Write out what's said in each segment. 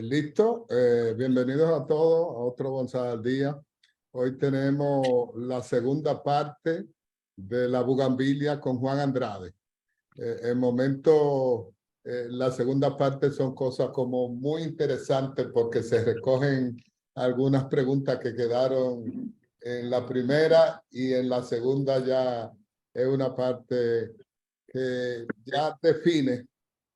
Listo, bienvenidos a todos a otro Bonsai al Día. Hoy tenemos la segunda parte de la bugambilia con Juan Andrade. El momento, la segunda parte son cosas como muy interesantes porque se recogen algunas preguntas que quedaron en la primera y en la segunda ya es una parte que ya define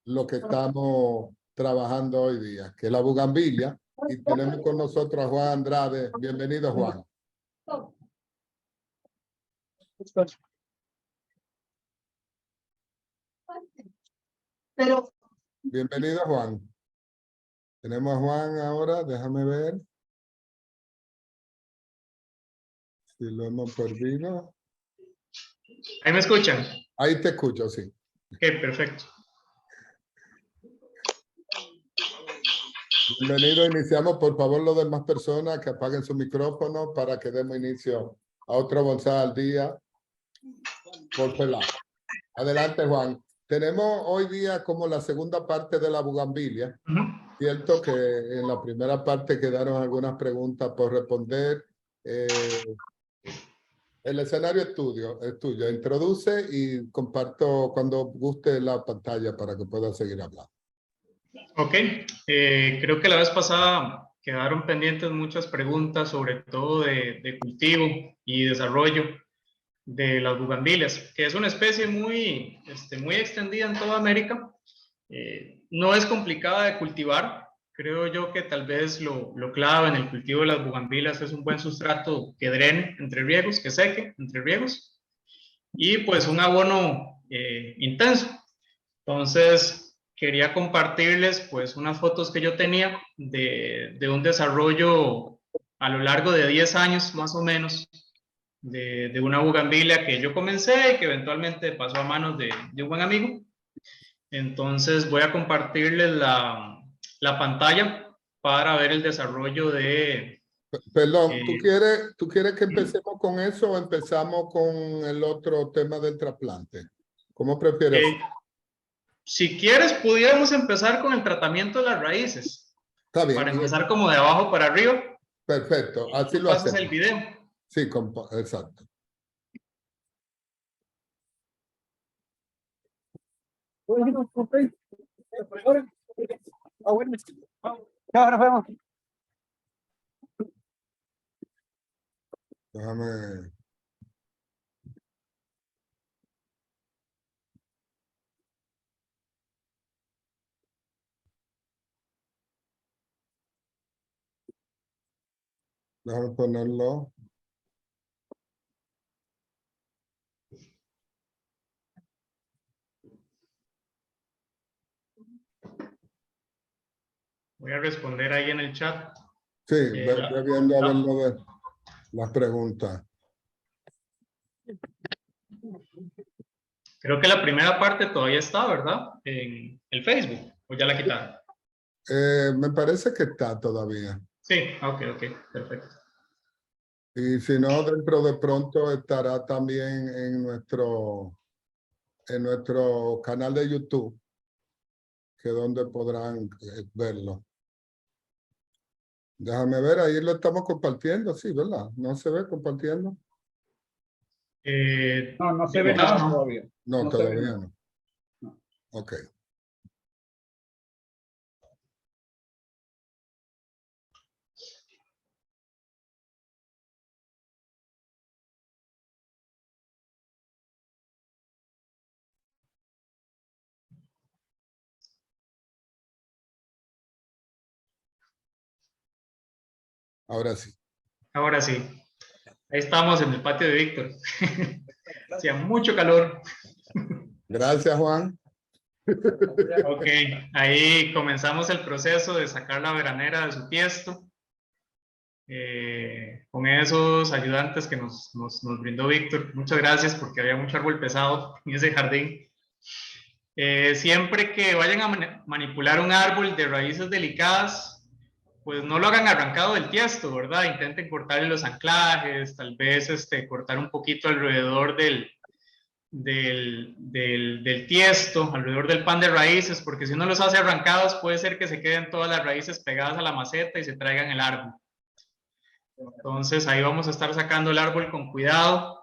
lo que estamos trabajando hoy día, que es la bugambilia, y tenemos con nosotros a Juan Andrade. Bienvenido, Juan. Bienvenido, Juan. Tenemos a Juan ahora, déjame ver si lo hemos perdido. ¿Ahí me escuchan? Ahí te escucho, sí. Ok, perfecto. Bienvenido, iniciamos. Por favor, los demás personas que apaguen su micrófono para que demos inicio a otro Bonsai al Día por pelado. Adelante, Juan. Tenemos hoy día como la segunda parte de la bugambilia. Cierto que en la primera parte quedaron algunas preguntas por responder. El escenario es tuyo. Introduce y comparto cuando guste la pantalla para que pueda seguir hablando. Ok, creo que la vez pasada quedaron pendientes muchas preguntas, sobre todo de cultivo y desarrollo de las bugambilias, que es una especie muy extendida en toda América. No es complicada de cultivar. Creo yo que tal vez lo clave en el cultivo de las bugambilias es un buen sustrato que drene entre riegos, que seque entre riegos, y pues un abono intenso. Entonces, quería compartirles pues unas fotos que yo tenía de un desarrollo a lo largo de 10 años más o menos de una bugambilia que yo comencé y que eventualmente pasó a manos de un buen amigo. Entonces voy a compartirles la pantalla para ver el desarrollo de... Perdón, ¿tú quieres que empecemos con eso o empezamos con el otro tema del trasplante? ¿Cómo prefieres? Si quieres, pudiéramos empezar con el tratamiento de las raíces. Está bien. Para empezar como de abajo para arriba. Perfecto, así lo pasas hacemos. El video. Sí, exacto. Chao, nos vemos. Déjame. Déjame ponerlo. Voy a responder ahí en el chat. Sí, voy viendo a ver lo de las preguntas. Creo que la primera parte todavía está, ¿verdad? En el Facebook, o ya la quitaron. Me parece que está todavía. Sí, ok, perfecto. Y si no, dentro de pronto estará también en nuestro canal de YouTube, que es donde podrán verlo. Déjame ver, ahí lo estamos compartiendo, sí, ¿verdad? ¿No se ve compartiendo? No se ve nada todavía. No, todavía no. Ok. Ahora sí. Ahora sí. Ahí estamos en el patio de Víctor. Hacía mucho calor. Gracias, Juan. Ok, ahí comenzamos el proceso de sacar la veranera de su tiesto. Con esos ayudantes que nos brindó Víctor. Muchas gracias porque había mucho árbol pesado en ese jardín. Siempre que vayan a manipular un árbol de raíces delicadas, pues no lo hagan arrancado del tiesto, ¿verdad? Intenten cortarle los anclajes, tal vez cortar un poquito alrededor del tiesto, alrededor del pan de raíces, porque si uno los hace arrancados puede ser que se queden todas las raíces pegadas a la maceta y se traigan el árbol. Entonces ahí vamos a estar sacando el árbol con cuidado.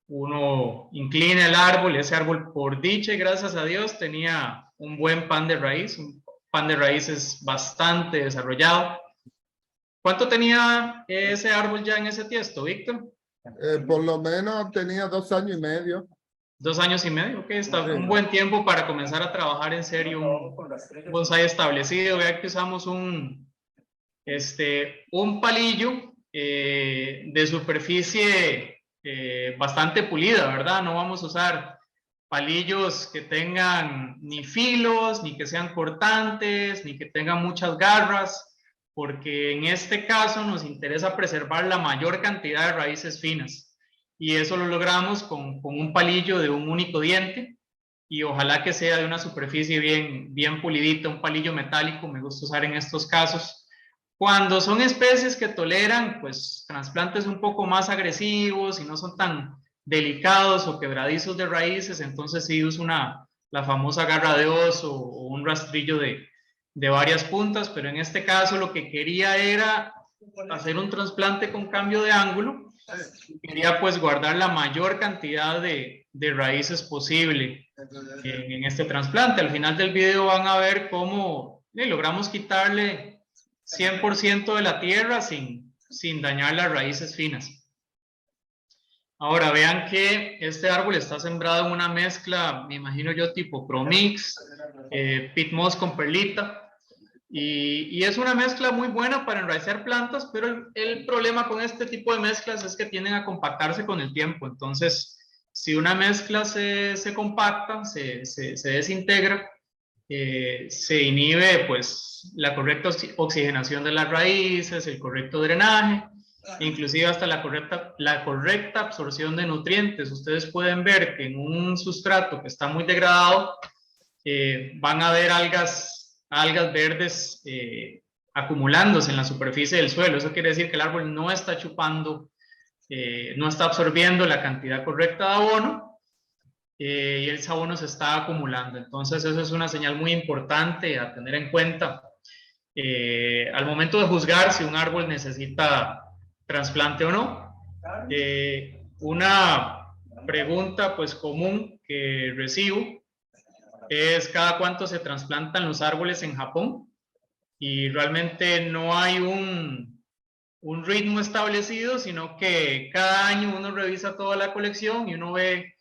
Uno inclina el árbol, y ese árbol, por dicha y gracias a Dios, tenía un buen pan de raíz, un pan de raíces bastante desarrollado. ¿Cuánto tenía ese árbol ya en ese tiesto, Víctor? Por lo menos tenía 2 años y medio. 2 años y medio, ok, está Sí. un buen tiempo para comenzar a trabajar en serio un bonsai establecido. Vean que usamos un palillo de superficie bastante pulida, ¿verdad? No vamos a usar palillos que tengan ni filos, ni que sean cortantes, ni que tengan muchas garras, porque en este caso nos interesa preservar la mayor cantidad de raíces finas. Y eso lo logramos con un palillo de un único diente, y ojalá que sea de una superficie bien pulidita, un palillo metálico, me gusta usar en estos casos. Cuando son especies que toleran pues trasplantes un poco más agresivos y no son tan delicados o quebradizos de raíces, entonces sí uso la famosa garra de oso o un rastrillo de varias puntas, pero en este caso lo que quería era hacer un trasplante con cambio de ángulo. Quería pues guardar la mayor cantidad de raíces posible en este trasplante. Al final del video van a ver cómo logramos quitarle 100% de la tierra sin dañar las raíces finas. Ahora vean que este árbol está sembrado en una mezcla, me imagino yo, tipo Promix, Peat Moss con perlita, y es una mezcla muy buena para enraizar plantas, pero el problema con este tipo de mezclas es que tienden a compactarse con el tiempo. Entonces, si una mezcla se compacta, se desintegra, se inhibe pues la correcta oxigenación de las raíces, el correcto drenaje, inclusive hasta la correcta absorción de nutrientes. Ustedes pueden ver que en un sustrato que está muy degradado van a ver algas verdes acumulándose en la superficie del suelo. Eso quiere decir que el árbol no está chupando, no está absorbiendo la cantidad correcta de abono, y el abono se está acumulando. Entonces eso es una señal muy importante a tener en cuenta al momento de juzgar si un árbol necesita trasplante o no. Una pregunta pues común que recibo es cada cuánto se trasplantan los árboles en Japón, y realmente no hay un ritmo establecido, sino que cada año uno revisa toda la colección y uno ve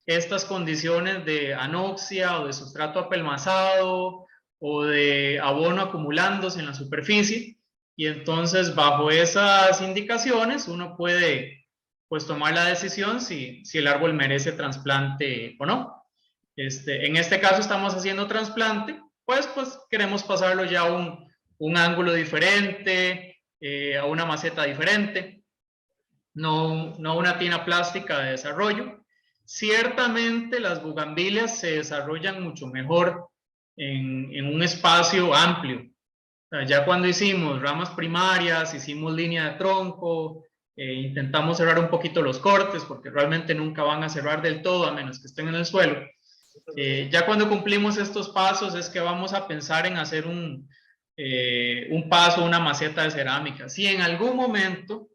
estas condiciones de anoxia o de sustrato apelmazado o de abono acumulándose en la superficie, y entonces bajo esas indicaciones uno puede pues tomar la decisión si el árbol merece trasplante o no. En este caso estamos haciendo trasplante, pues queremos pasarlo ya a un ángulo diferente, a una maceta diferente, no una tina plástica de desarrollo. Ciertamente las bugambilias se desarrollan mucho mejor en un espacio amplio. O sea, ya cuando hicimos ramas primarias, hicimos línea de tronco, intentamos cerrar un poquito los cortes, porque realmente nunca van a cerrar del todo a menos que estén en el suelo. Ya cuando cumplimos estos pasos es que vamos a pensar en hacer un paso, una maceta de cerámica. Si en algún momento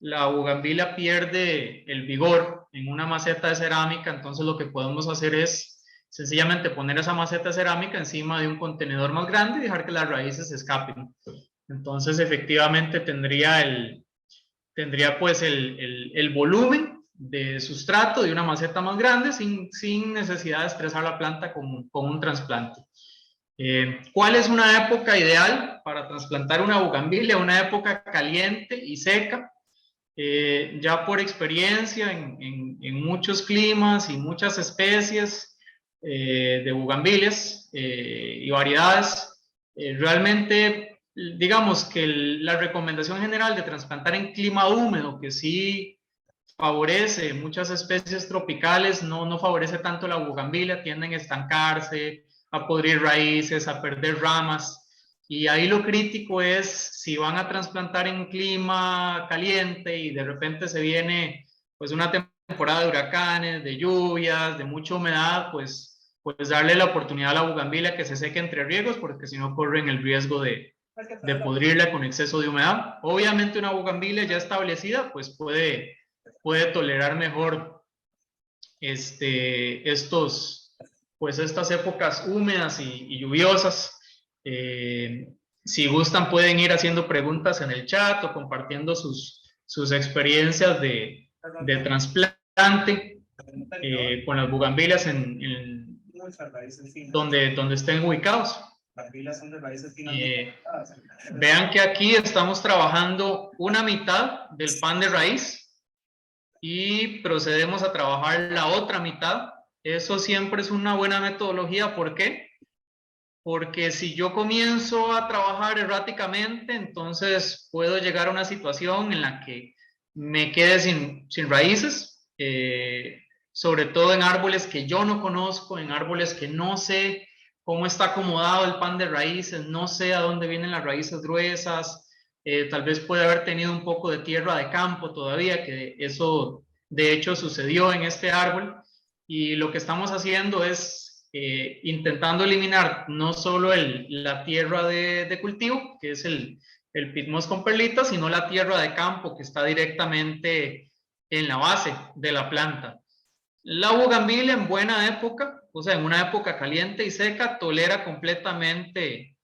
la bugambilia pierde el vigor en una maceta de cerámica, entonces lo que podemos hacer es sencillamente poner esa maceta de cerámica encima de un contenedor más grande y dejar que las raíces se escapen. Entonces efectivamente tendría pues el volumen de sustrato de una maceta más grande sin necesidad de estresar la planta con un trasplante. ¿Cuál es una época ideal para trasplantar una bugambilia? Una época caliente y seca. Ya por experiencia en muchos climas y muchas especies de bugambilias y variedades, realmente digamos que la recomendación general de trasplantar en clima húmedo, que sí favorece muchas especies tropicales, no favorece tanto la bugambilia, tienden a estancarse, a podrir raíces, a perder ramas. Y ahí lo crítico es si van a trasplantar en un clima caliente y de repente se viene pues una temporada de huracanes, de lluvias, de mucha humedad, pues darle la oportunidad a la bugambilia que se seque entre riegos, porque si no corren el riesgo de pudrirla con exceso de humedad. Obviamente una bugambilia ya establecida pues puede tolerar mejor estas épocas húmedas y lluviosas. Si gustan pueden ir haciendo preguntas en el chat o compartiendo sus experiencias de trasplante con las bugambilias donde estén ubicados. Vean que aquí estamos trabajando una mitad del pan de raíz y procedemos a trabajar la otra mitad. Eso siempre es una buena metodología. ¿Por qué? Porque si yo comienzo a trabajar erráticamente, entonces puedo llegar a una situación en la que me quede sin raíces, sobre todo en árboles que yo no conozco, en árboles que no sé cómo está acomodado el pan de raíces, no sé a dónde vienen las raíces gruesas, tal vez puede haber tenido un poco de tierra de campo todavía, que eso de hecho sucedió en este árbol, y lo que estamos haciendo es intentando eliminar no solo la tierra de cultivo, que es el pit moss con perlita, sino la tierra de campo que está directamente en la base de la planta. La bugambilia en buena época, o sea, en una época caliente y seca, tolera completamente,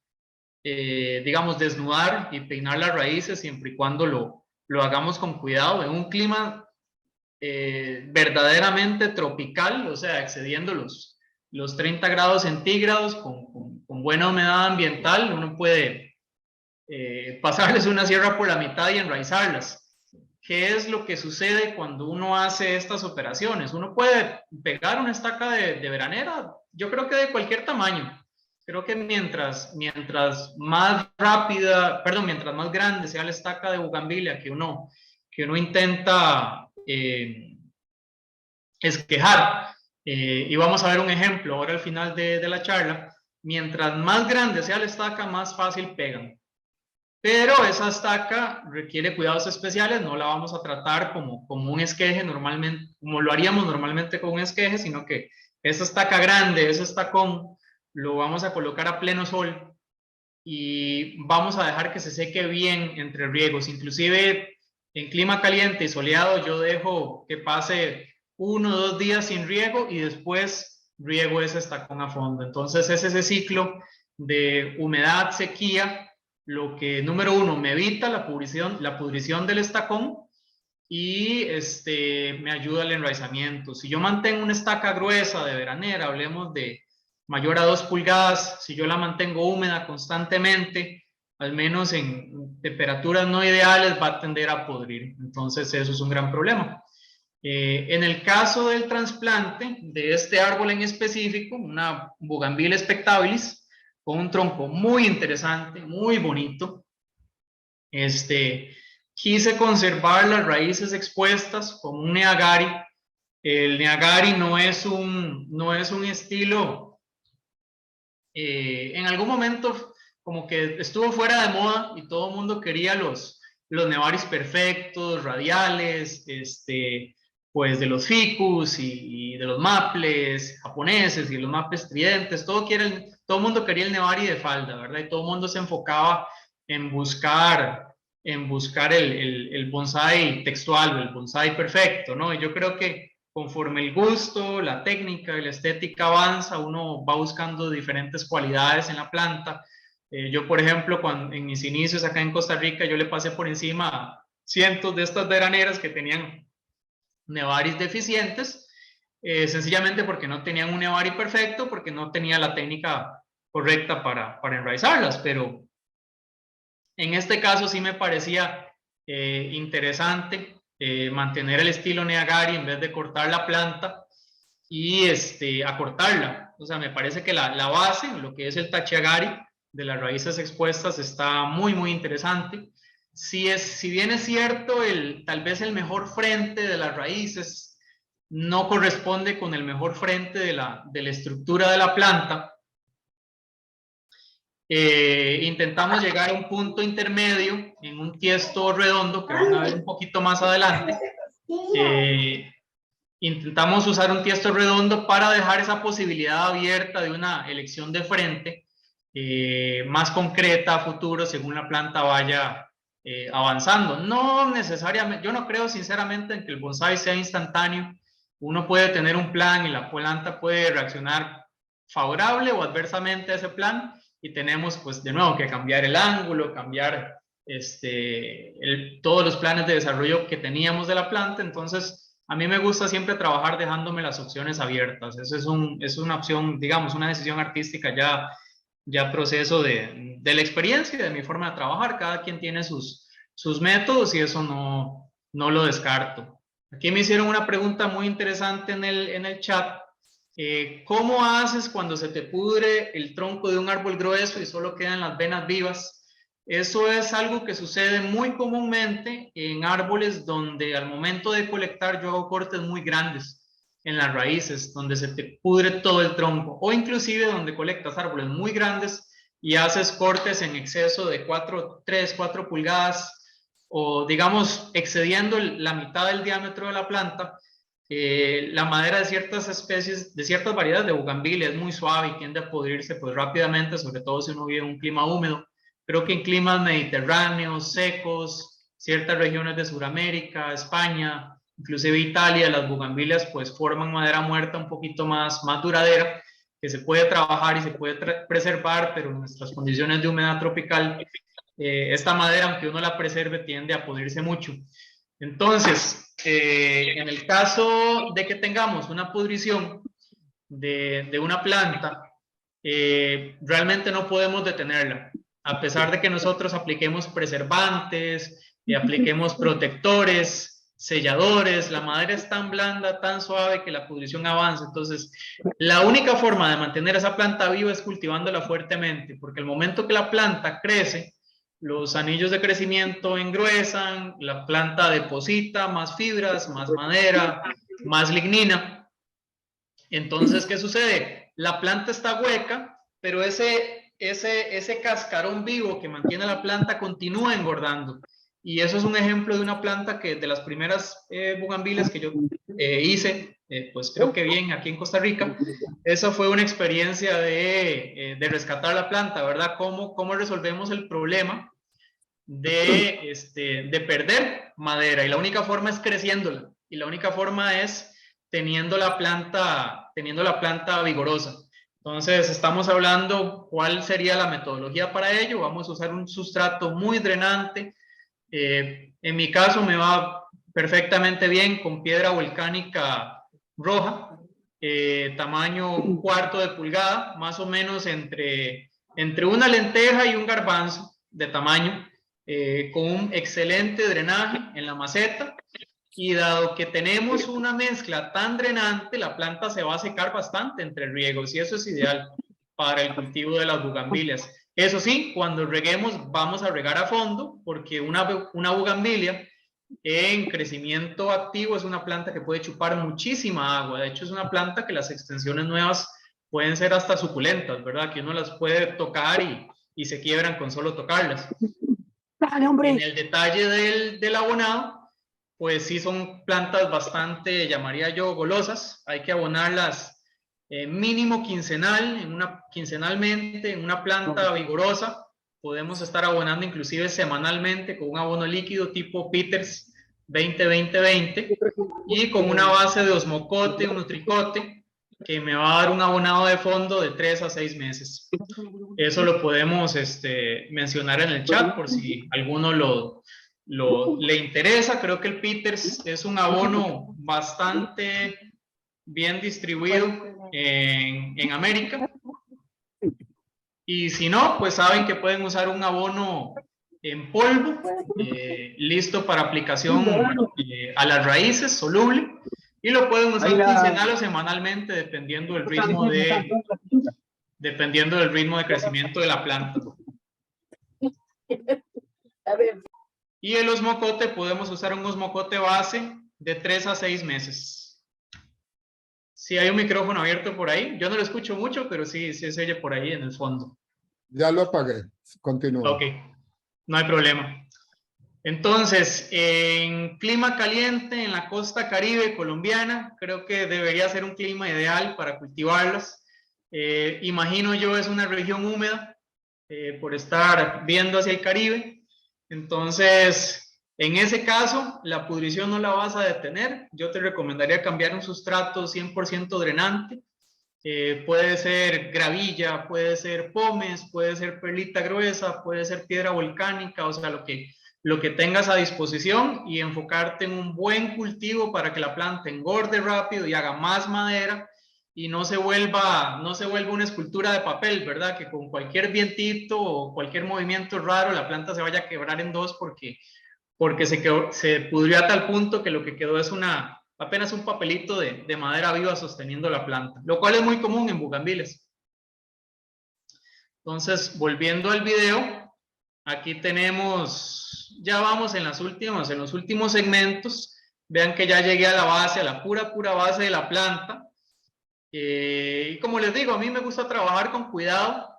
digamos, desnudar y peinar las raíces siempre y cuando lo hagamos con cuidado en un clima verdaderamente tropical, o sea, excediendo los 30 grados centígrados con buena humedad ambiental. Uno puede pasarles una sierra por la mitad y enraizarlas. ¿Qué es lo que sucede cuando uno hace estas operaciones? Uno puede pegar una estaca de veranera, yo creo que de cualquier tamaño. Creo que mientras más rápida, perdón, mientras más grande sea la estaca de bugambilia que uno intenta esquejar, y vamos a ver un ejemplo ahora al final de la charla. Mientras más grande sea la estaca, más fácil pegan. Pero esa estaca requiere cuidados especiales, no la vamos a tratar como un esqueje normalmente, como lo haríamos normalmente con un esqueje, sino que esa estaca grande, ese estacón, lo vamos a colocar a pleno sol y vamos a dejar que se seque bien entre riegos. Inclusive en clima caliente y soleado yo dejo que pase 1 o 2 días sin riego y después riego ese estacón a fondo. Entonces es ese ciclo de humedad, sequía, lo que, número 1, me evita la pudrición del estacón y me ayuda al enraizamiento. Si yo mantengo una estaca gruesa de veranera, hablemos de mayor a 2 pulgadas, si yo la mantengo húmeda constantemente, al menos en temperaturas no ideales, va a tender a podrir. Entonces eso es un gran problema. En el caso del trasplante de este árbol en específico, una Bugambilia spectabilis, con un tronco muy interesante, muy bonito, quise conservar las raíces expuestas con un Neagari. El Neagari no es un estilo, en algún momento como que estuvo fuera de moda y todo el mundo quería los Nevaris perfectos, radiales, pues de los ficus y de los maples japoneses y los maples tridentes. Todo el mundo quería el Nevari de falda, ¿verdad? Y todo el mundo se enfocaba en buscar el bonsai textual o el bonsai perfecto, ¿no? Y yo creo que conforme el gusto, la técnica y la estética avanza, uno va buscando diferentes cualidades en la planta. Yo, por ejemplo, en mis inicios acá en Costa Rica, yo le pasé por encima cientos de estas veraneras que tenían Nevaris deficientes, sencillamente porque no tenían un Nevari perfecto, porque no tenía la técnica correcta para enraizarlas. Pero en este caso sí me parecía interesante mantener el estilo Neagari en vez de cortar la planta y acortarla. O sea, me parece que la base, lo que es el tachiagari de las raíces expuestas, está muy, muy interesante. Si bien es cierto, tal vez el mejor frente de las raíces no corresponde con el mejor frente de la estructura de la planta, intentamos llegar a un punto intermedio en un tiesto redondo que van a ver un poquito más adelante, intentamos usar un tiesto redondo para dejar esa posibilidad abierta de una elección de frente más concreta a futuro según la planta vaya avanzando. No necesariamente, yo no creo sinceramente en que el bonsái sea instantáneo. Uno puede tener un plan y la planta puede reaccionar favorable o adversamente a ese plan, y tenemos pues de nuevo que cambiar el ángulo, cambiar todos los planes de desarrollo que teníamos de la planta. Entonces a mí me gusta siempre trabajar dejándome las opciones abiertas. Eso es una opción, digamos, una decisión artística ya proceso de la experiencia y de mi forma de trabajar. Cada quien tiene sus métodos y eso no lo descarto. Aquí me hicieron una pregunta muy interesante en el chat. ¿Cómo haces cuando se te pudre el tronco de un árbol grueso y solo quedan las venas vivas? Eso es algo que sucede muy comúnmente en árboles donde al momento de colectar yo hago cortes muy grandes en las raíces, donde se te pudre todo el tronco, o inclusive donde colectas árboles muy grandes y haces cortes en exceso de 3, 4 pulgadas, o digamos excediendo la mitad del diámetro de la planta. La madera de ciertas especies, de ciertas variedades de bugambilia es muy suave y tiende a pudrirse pues rápidamente, sobre todo si uno vive en un clima húmedo. Creo que en climas mediterráneos, secos, ciertas regiones de Sudamérica, España, inclusive Italia, las bugambilias pues forman madera muerta un poquito más duradera, que se puede trabajar y se puede preservar, pero en nuestras condiciones de humedad tropical, esta madera, aunque uno la preserve, tiende a pudrirse mucho. Entonces, en el caso de que tengamos una pudrición de una planta, realmente no podemos detenerla. A pesar de que nosotros apliquemos preservantes, apliquemos protectores, selladores, la madera es tan blanda, tan suave que la pudrición avanza. Entonces, la única forma de mantener esa planta viva es cultivándola fuertemente, porque el momento que la planta crece, los anillos de crecimiento engruesan, la planta deposita más fibras, más madera, más lignina. Entonces, ¿qué sucede? La planta está hueca, pero ese cascarón vivo que mantiene la planta continúa engordando. Y eso es un ejemplo de una planta que de las primeras bugambilias que yo hice, pues creo que bien aquí en Costa Rica. Esa fue una experiencia de rescatar la planta, ¿verdad? ¿Cómo resolvemos el problema de perder madera? Y la única forma es creciéndola. Y la única forma es teniendo la planta vigorosa. Entonces estamos hablando cuál sería la metodología para ello. Vamos a usar un sustrato muy drenante. En mi caso me va perfectamente bien con piedra volcánica roja, tamaño 1/4 de pulgada, más o menos entre una lenteja y un garbanzo de tamaño, con un excelente drenaje en la maceta. Y dado que tenemos una mezcla tan drenante, la planta se va a secar bastante entre riegos y eso es ideal para el cultivo de las bugambilias. Eso sí, cuando reguemos vamos a regar a fondo, porque una bugambilia en crecimiento activo es una planta que puede chupar muchísima agua. De hecho, es una planta que las extensiones nuevas pueden ser hasta suculentas, ¿verdad? Que uno las puede tocar y se quiebran con solo tocarlas. Dale, hombre. En el detalle del abonado, pues sí son plantas bastante, llamaría yo, golosas. Hay que abonarlas mínimo quincenalmente en una planta vigorosa. Podemos estar abonando inclusive semanalmente con un abono líquido tipo Peters 20-20-20 y con una base de osmocote o nutricote que me va a dar un abonado de fondo de 3 a 6 meses. Eso lo podemos mencionar en el chat por si alguno le interesa. Creo que el Peters es un abono bastante bien distribuido en América. Y si no, pues saben que pueden usar un abono en polvo, listo para aplicación a las raíces, soluble, y lo pueden usar quincenal o semanalmente dependiendo del ritmo de crecimiento de la planta. Y el osmocote, podemos usar un osmocote base de 3 a 6 meses. Si hay un micrófono abierto por ahí, yo no lo escucho mucho, pero sí se oye por ahí en el fondo. Ya lo apagué. Continúa. Ok, no hay problema. Entonces, en clima caliente, en la costa caribe colombiana, creo que debería ser un clima ideal para cultivarlas. Imagino yo es una región húmeda, por estar viendo hacia el Caribe. Entonces, en ese caso, la pudrición no la vas a detener. Yo te recomendaría cambiar un sustrato 100% drenante. Puede ser gravilla, puede ser pómez, puede ser perlita gruesa, puede ser piedra volcánica, o sea, lo que tengas a disposición, y enfocarte en un buen cultivo para que la planta engorde rápido y haga más madera y no se vuelva una escultura de papel, ¿verdad? Que con cualquier vientito o cualquier movimiento raro la planta se vaya a quebrar en dos porque se pudrió a tal punto que lo que quedó es apenas un papelito de madera viva sosteniendo la planta, lo cual es muy común en bugambiles. Entonces, volviendo al video, aquí tenemos, ya vamos en los últimos segmentos. Vean que ya llegué a la base, a la pura base de la planta. Y como les digo, a mí me gusta trabajar con cuidado.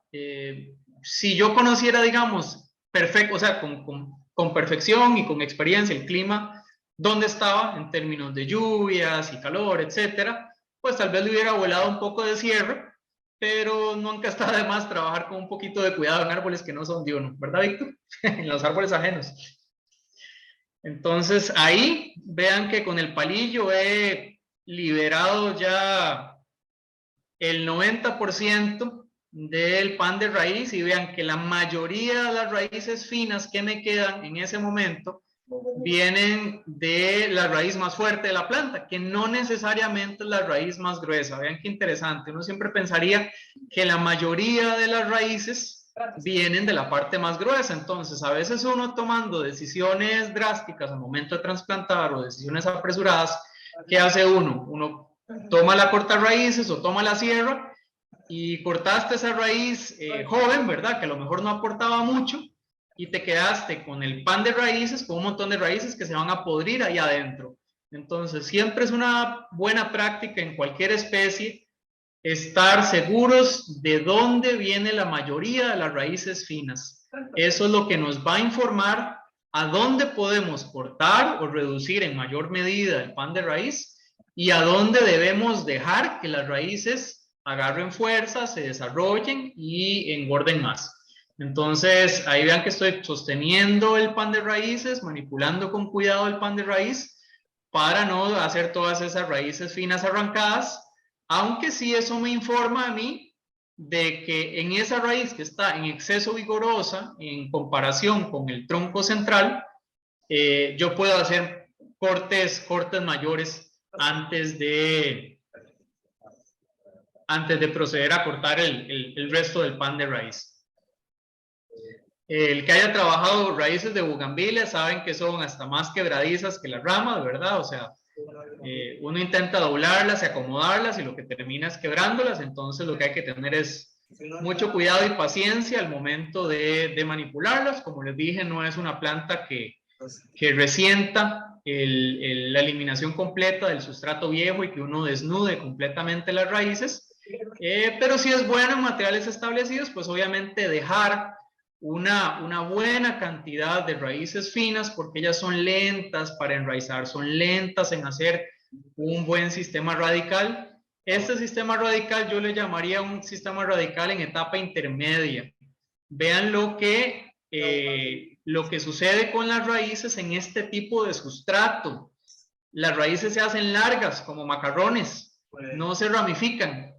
Si yo conociera, digamos, perfecto, o sea, con perfección y con experiencia el clima donde estaba en términos de lluvias y calor, etcétera, pues tal vez le hubiera volado un poco de cierre, pero nunca está de más trabajar con un poquito de cuidado en árboles que no son de uno, ¿verdad, Víctor? En los árboles ajenos. Entonces ahí vean que con el palillo he liberado ya el 90% del pan de raíz, y vean que la mayoría de las raíces finas que me quedan en ese momento vienen de la raíz más fuerte de la planta, que no necesariamente es la raíz más gruesa. Vean qué interesante, uno siempre pensaría que la mayoría de las raíces vienen de la parte más gruesa. Entonces, a veces uno tomando decisiones drásticas al momento de trasplantar o decisiones apresuradas, ¿qué hace uno? Uno toma la corta raíces o toma la sierra y cortaste esa raíz joven, ¿verdad? Que a lo mejor no aportaba mucho, y te quedaste con el pan de raíces, con un montón de raíces que se van a podrir ahí adentro. Entonces, siempre es una buena práctica en cualquier especie estar seguros de dónde viene la mayoría de las raíces finas. Eso es lo que nos va a informar a dónde podemos cortar o reducir en mayor medida el pan de raíz y a dónde debemos dejar que las raíces agarren fuerza, se desarrollen y engorden más. Entonces, ahí vean que estoy sosteniendo el pan de raíces, manipulando con cuidado el pan de raíz para no hacer todas esas raíces finas arrancadas, aunque sí eso me informa a mí de que en esa raíz que está en exceso vigorosa en comparación con el tronco central, yo puedo hacer cortes mayores antes de proceder a cortar el resto del pan de raíz. El que haya trabajado raíces de bugambilia saben que son hasta más quebradizas que las ramas, ¿verdad? O sea, uno intenta doblarlas y acomodarlas y lo que termina es quebrándolas. Entonces lo que hay que tener es mucho cuidado y paciencia al momento de manipularlas. Como les dije, no es una planta que resienta la eliminación completa del sustrato viejo y que uno desnude completamente las raíces, pero sí es bueno en materiales establecidos, pues obviamente dejar una buena cantidad de raíces finas, porque ellas son lentas para enraizar, son lentas en hacer un buen sistema radical. Este sistema radical yo le llamaría un sistema radical en etapa intermedia. Vean lo que sucede con las raíces en este tipo de sustrato. Las raíces se hacen largas como macarrones, no se ramifican.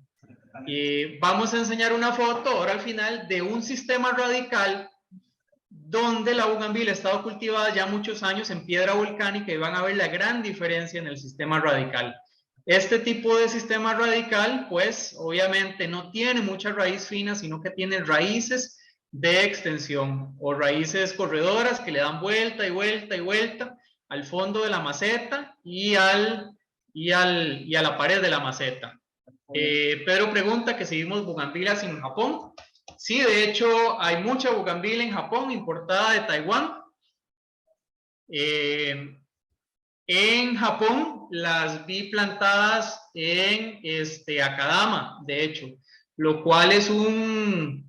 Vamos a enseñar una foto ahora al final de un sistema radical donde la bugambilia ha estado cultivada ya muchos años en piedra volcánica, y van a ver la gran diferencia en el sistema radical. Este tipo de sistema radical, pues obviamente no tiene mucha raíz fina, sino que tiene raíces de extensión o raíces corredoras que le dan vuelta y vuelta y vuelta al fondo de la maceta y a la pared de la maceta. Pedro pregunta que si vimos bugambilias en Japón. Sí, de hecho hay mucha bugambilia en Japón importada de Taiwán. En Japón las vi plantadas en Akadama, de hecho, lo cual es un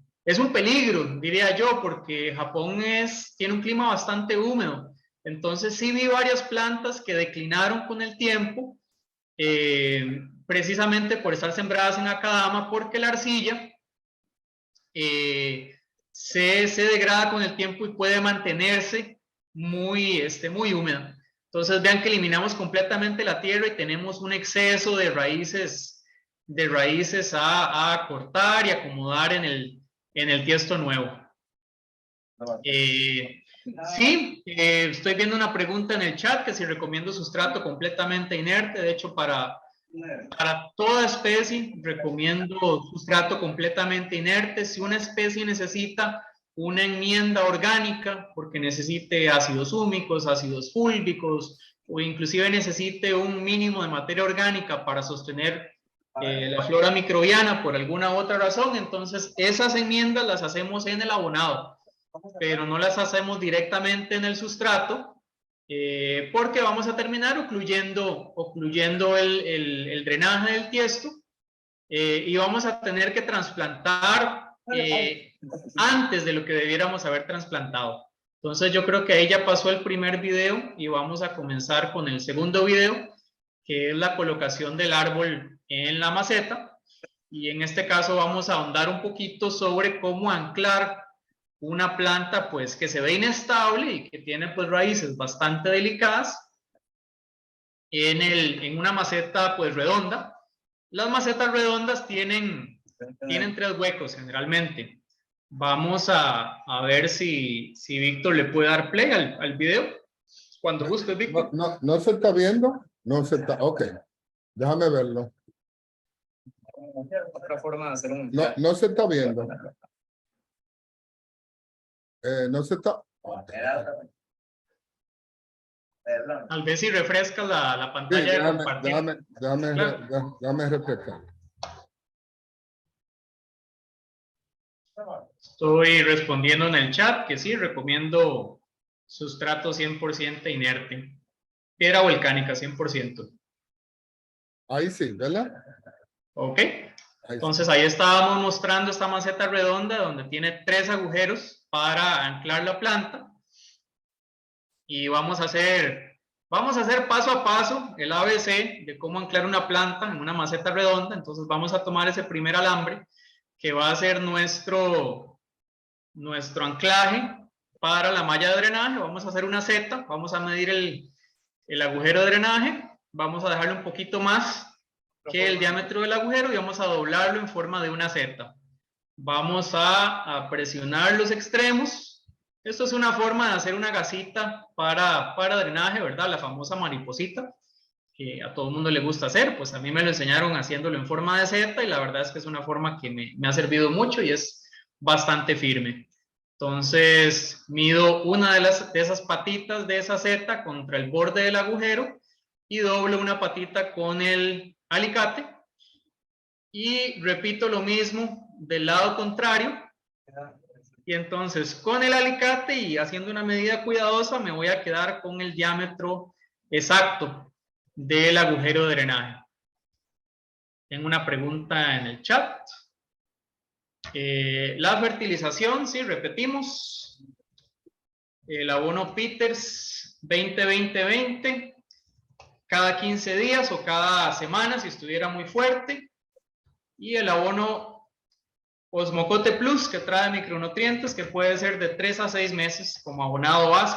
peligro, diría yo, porque Japón tiene un clima bastante húmedo. Entonces sí vi varias plantas que declinaron con el tiempo, precisamente por estar sembradas en Akadama, porque la arcilla se degrada con el tiempo y puede mantenerse muy húmeda. Entonces vean que eliminamos completamente la tierra y tenemos un exceso de raíces a cortar y acomodar en el tiesto nuevo. Sí, estoy viendo una pregunta en el chat que si recomiendo sustrato completamente inerte. De hecho, para toda especie recomiendo sustrato completamente inerte. Si una especie necesita una enmienda orgánica porque necesite ácidos húmicos, ácidos fúlvicos o inclusive necesite un mínimo de materia orgánica para sostener la flora microbiana por alguna otra razón, entonces esas enmiendas las hacemos en el abonado, pero no las hacemos directamente en el sustrato, porque vamos a terminar ocluyendo el drenaje del tiesto, y vamos a tener que trasplantar antes de lo que debiéramos haber trasplantado. Entonces yo creo que ahí ya pasó el primer video y vamos a comenzar con el segundo video, que es la colocación del árbol en la maceta, y en este caso vamos a ahondar un poquito sobre cómo anclar una planta pues que se ve inestable y que tiene pues raíces bastante delicadas en una maceta pues redonda. Las macetas redondas tienen 3 huecos generalmente. Vamos a ver si Víctor le puede dar play al video. Cuando guste, Víctor. No se está viendo. No se está. Ok. Déjame verlo. Otra forma de hacer un... No se está viendo. No se está. Tal vez si refresca la pantalla Sí, de compartir. déjame refrescar. Estoy respondiendo en el chat que sí, recomiendo sustrato 100% inerte. Piedra volcánica 100%. Ahí sí, ¿verdad? Ok. Ahí Entonces ahí estábamos mostrando esta maceta redonda donde tiene 3 agujeros para anclar la planta. Y vamos a hacer paso a paso el ABC de cómo anclar una planta en una maceta redonda. Entonces vamos a tomar ese primer alambre que va a ser nuestro anclaje para la malla de drenaje. Vamos a hacer una seta, vamos a medir el agujero de drenaje, vamos a dejarle un poquito más que el diámetro del agujero y vamos a doblarlo en forma de una seta. Vamos a presionar los extremos. Esto es una forma de hacer una gasita para drenaje, ¿verdad? La famosa mariposita, que a todo el mundo le gusta hacer. Pues a mí me lo enseñaron haciéndolo en forma de seta y la verdad es que es una forma que me ha servido mucho y es bastante firme. Entonces mido una de esas patitas de esa seta contra el borde del agujero y doblo una patita con el alicate y repito lo mismo del lado contrario. Y entonces con el alicate y haciendo una medida cuidadosa me voy a quedar con el diámetro exacto del agujero de drenaje. Tengo una pregunta en el chat. La fertilización, sí, repetimos. El abono Peters 20-20-20 cada 15 días o cada semana si estuviera muy fuerte. Y el abono Osmocote Plus, que trae micronutrientes, que puede ser de 3 a 6 meses como abonado base.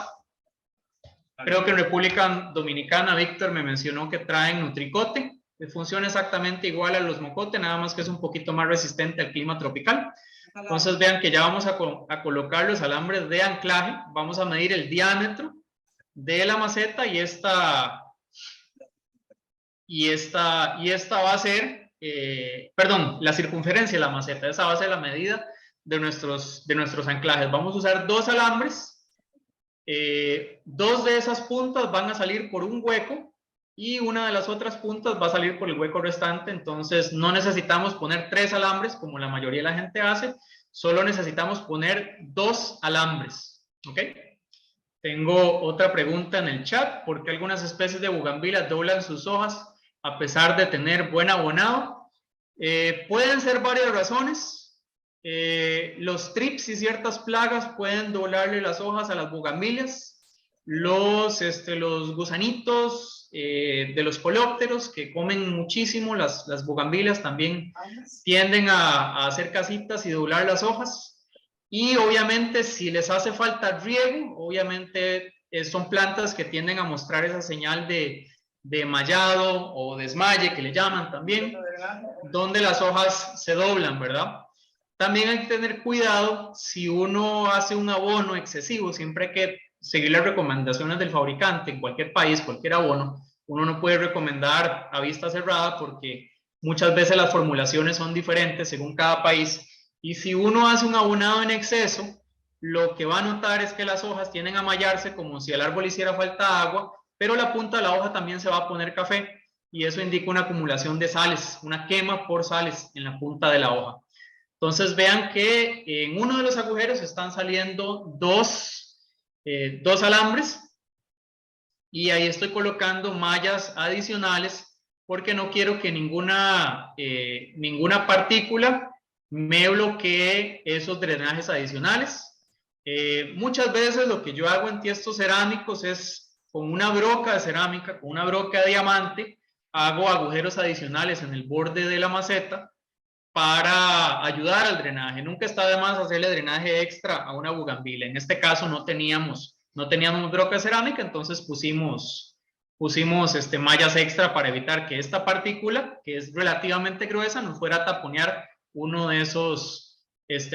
Creo que en República Dominicana Víctor me mencionó que traen Nutricote, que funciona exactamente igual al Osmocote, nada más que es un poquito más resistente al clima tropical. Entonces vean que ya vamos a colocar los alambres de anclaje, vamos a medir el diámetro de la maceta y esta va a ser, perdón, la circunferencia de la maceta, esa va a ser la medida de nuestros anclajes. Vamos a usar 2 alambres, 2 de esas puntas van a salir por un hueco y una de las otras puntas va a salir por el hueco restante, entonces no necesitamos poner 3 alambres como la mayoría de la gente hace, solo necesitamos poner 2 alambres, ¿ok? Tengo otra pregunta en el chat, ¿por qué algunas especies de bugambilas doblan sus hojas a pesar de tener buen abonado? Pueden ser varias razones. Los trips y ciertas plagas pueden doblarle las hojas a las bugambilias. los gusanitos de los coleópteros que comen muchísimo, las bugambilias también tienden a hacer casitas y doblar las hojas. Y obviamente si les hace falta riego, obviamente son plantas que tienden a mostrar esa señal de mallado o desmaye que le llaman también, donde las hojas se doblan, ¿verdad? También hay que tener cuidado si uno hace un abono excesivo, siempre hay que seguir las recomendaciones del fabricante en cualquier país, cualquier abono. Uno no puede recomendar a vista cerrada porque muchas veces las formulaciones son diferentes según cada país. Y si uno hace un abonado en exceso, lo que va a notar es que las hojas tienden a mallarse como si al árbol hiciera falta agua, pero la punta de la hoja también se va a poner café y eso indica una acumulación de sales, una quema por sales en la punta de la hoja. Entonces vean que en uno de los agujeros están saliendo dos alambres y ahí estoy colocando mallas adicionales porque no quiero que ninguna partícula me bloquee esos drenajes adicionales. Muchas veces lo que yo hago en tiestos cerámicos es con una broca de cerámica, con una broca de diamante, hago agujeros adicionales en el borde de la maceta para ayudar al drenaje. Nunca está de más hacerle drenaje extra a una bugambilia. En este caso no teníamos broca cerámica, entonces pusimos mallas extra para evitar que esta partícula, que es relativamente gruesa, nos fuera a taponear uno de esos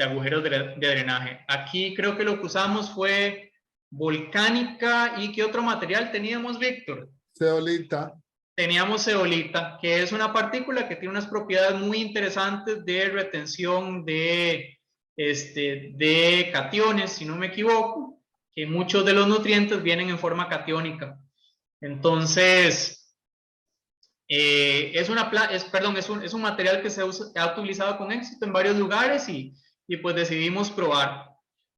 agujeros de drenaje. Aquí creo que lo que usamos fue volcánica. ¿Y qué otro material teníamos, Víctor? Zeolita. Teníamos zeolita, que es una partícula que tiene unas propiedades muy interesantes de retención de cationes, si no me equivoco, que muchos de los nutrientes vienen en forma catiónica. Entonces, es un material que se ha utilizado con éxito en varios lugares y pues decidimos probar.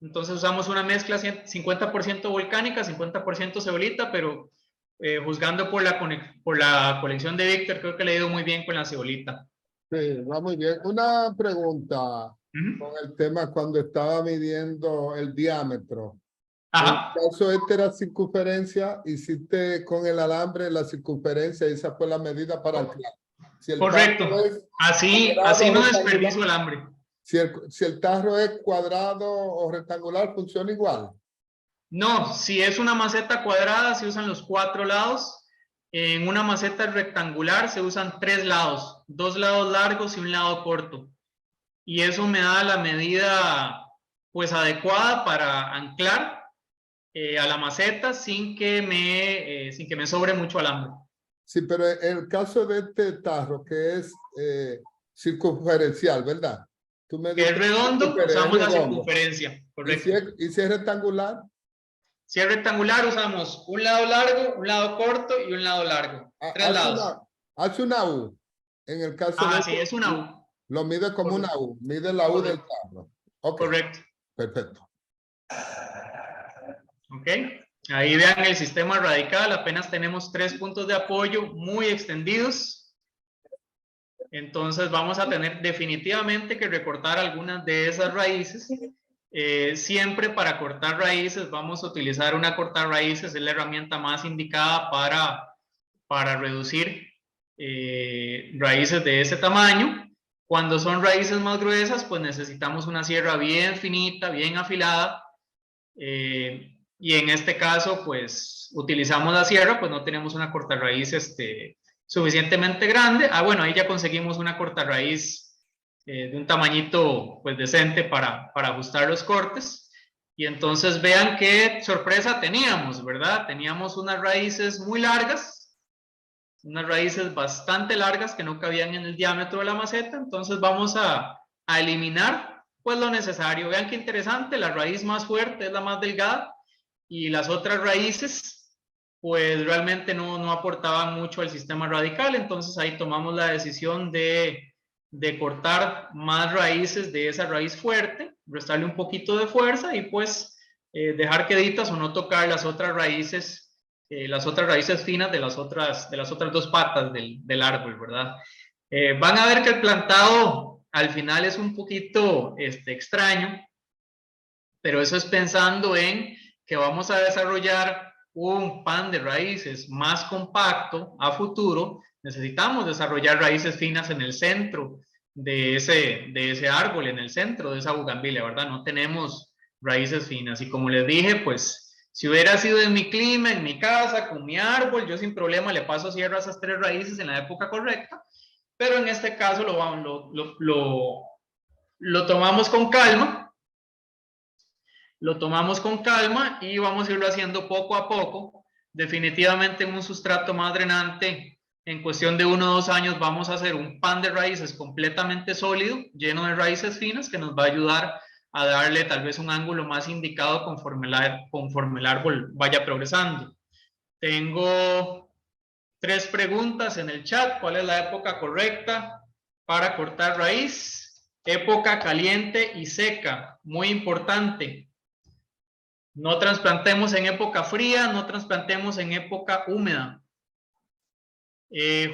Entonces usamos una mezcla 50% volcánica, 50% zeolita, pero juzgando por la colección de Víctor, creo que le ha ido muy bien con la cebolita. Sí, va muy bien. Una pregunta con el tema cuando estaba midiendo el diámetro. Ajá. En el caso era circunferencia, hiciste con el alambre la circunferencia y esa fue la medida para el tarro. Si correcto. Así no desperdicio el alambre. Si el tarro es cuadrado o rectangular, funciona igual. No, si es una maceta cuadrada, se usan los 4 lados. En una maceta rectangular se usan 3 lados, 2 lados largos y un lado corto. Y eso me da la medida pues adecuada para anclar a la maceta sin que me sobre mucho alambre. Sí, pero en el caso de este tarro que es circunferencial, ¿verdad? Tú me que es redondo, usamos la circunferencia, correcto. ¿Y si es rectangular? Si es rectangular, usamos un lado largo, un lado corto y un lado largo. 3 lados. Hace una U. En el caso de sí, es una U. Lo mide como una U. Mide la U del tarro. Okay. Correcto. Perfecto. Ok. Ahí vean el sistema radical. Apenas tenemos 3 puntos de apoyo muy extendidos. Entonces vamos a tener definitivamente que recortar algunas de esas raíces. Siempre para cortar raíces vamos a utilizar una cortarraíces, es la herramienta más indicada para reducir raíces de ese tamaño. Cuando son raíces más gruesas, pues necesitamos una sierra bien finita, bien afilada. Y en este caso, pues utilizamos la sierra, pues no tenemos una cortarraíz suficientemente grande. Bueno, ahí ya conseguimos una cortarraíz de un tamañito pues decente para ajustar los cortes. Y entonces vean qué sorpresa teníamos, ¿verdad? Teníamos unas raíces muy largas, unas raíces bastante largas que no cabían en el diámetro de la maceta. Entonces vamos a eliminar pues lo necesario. Vean qué interesante, la raíz más fuerte es la más delgada y las otras raíces pues realmente no aportaban mucho al sistema radical. Entonces ahí tomamos la decisión de cortar más raíces de esa raíz fuerte, restarle un poquito de fuerza y pues dejar queditas o no tocar las otras raíces finas de las otras 2 patas del árbol, ¿verdad? Van a ver que el plantado al final es un poquito extraño, pero eso es pensando en que vamos a desarrollar un pan de raíces más compacto a futuro, necesitamos desarrollar raíces finas en el centro de ese árbol, en el centro de esa bugambilia, ¿verdad? No tenemos raíces finas. Y como les dije, pues, si hubiera sido en mi clima, en mi casa, con mi árbol, yo sin problema le paso cierre a esas 3 raíces en la época correcta, pero en este caso lo tomamos con calma. Lo tomamos con calma y vamos a irlo haciendo poco a poco. Definitivamente en un sustrato más drenante, en cuestión de 1 o 2 años, vamos a hacer un pan de raíces completamente sólido, lleno de raíces finas, que nos va a ayudar a darle tal vez un ángulo más indicado conforme el árbol vaya progresando. Tengo 3 preguntas en el chat. ¿Cuál es la época correcta para cortar raíz? Época caliente y seca, muy importante. No trasplantemos en época fría, no trasplantemos en época húmeda.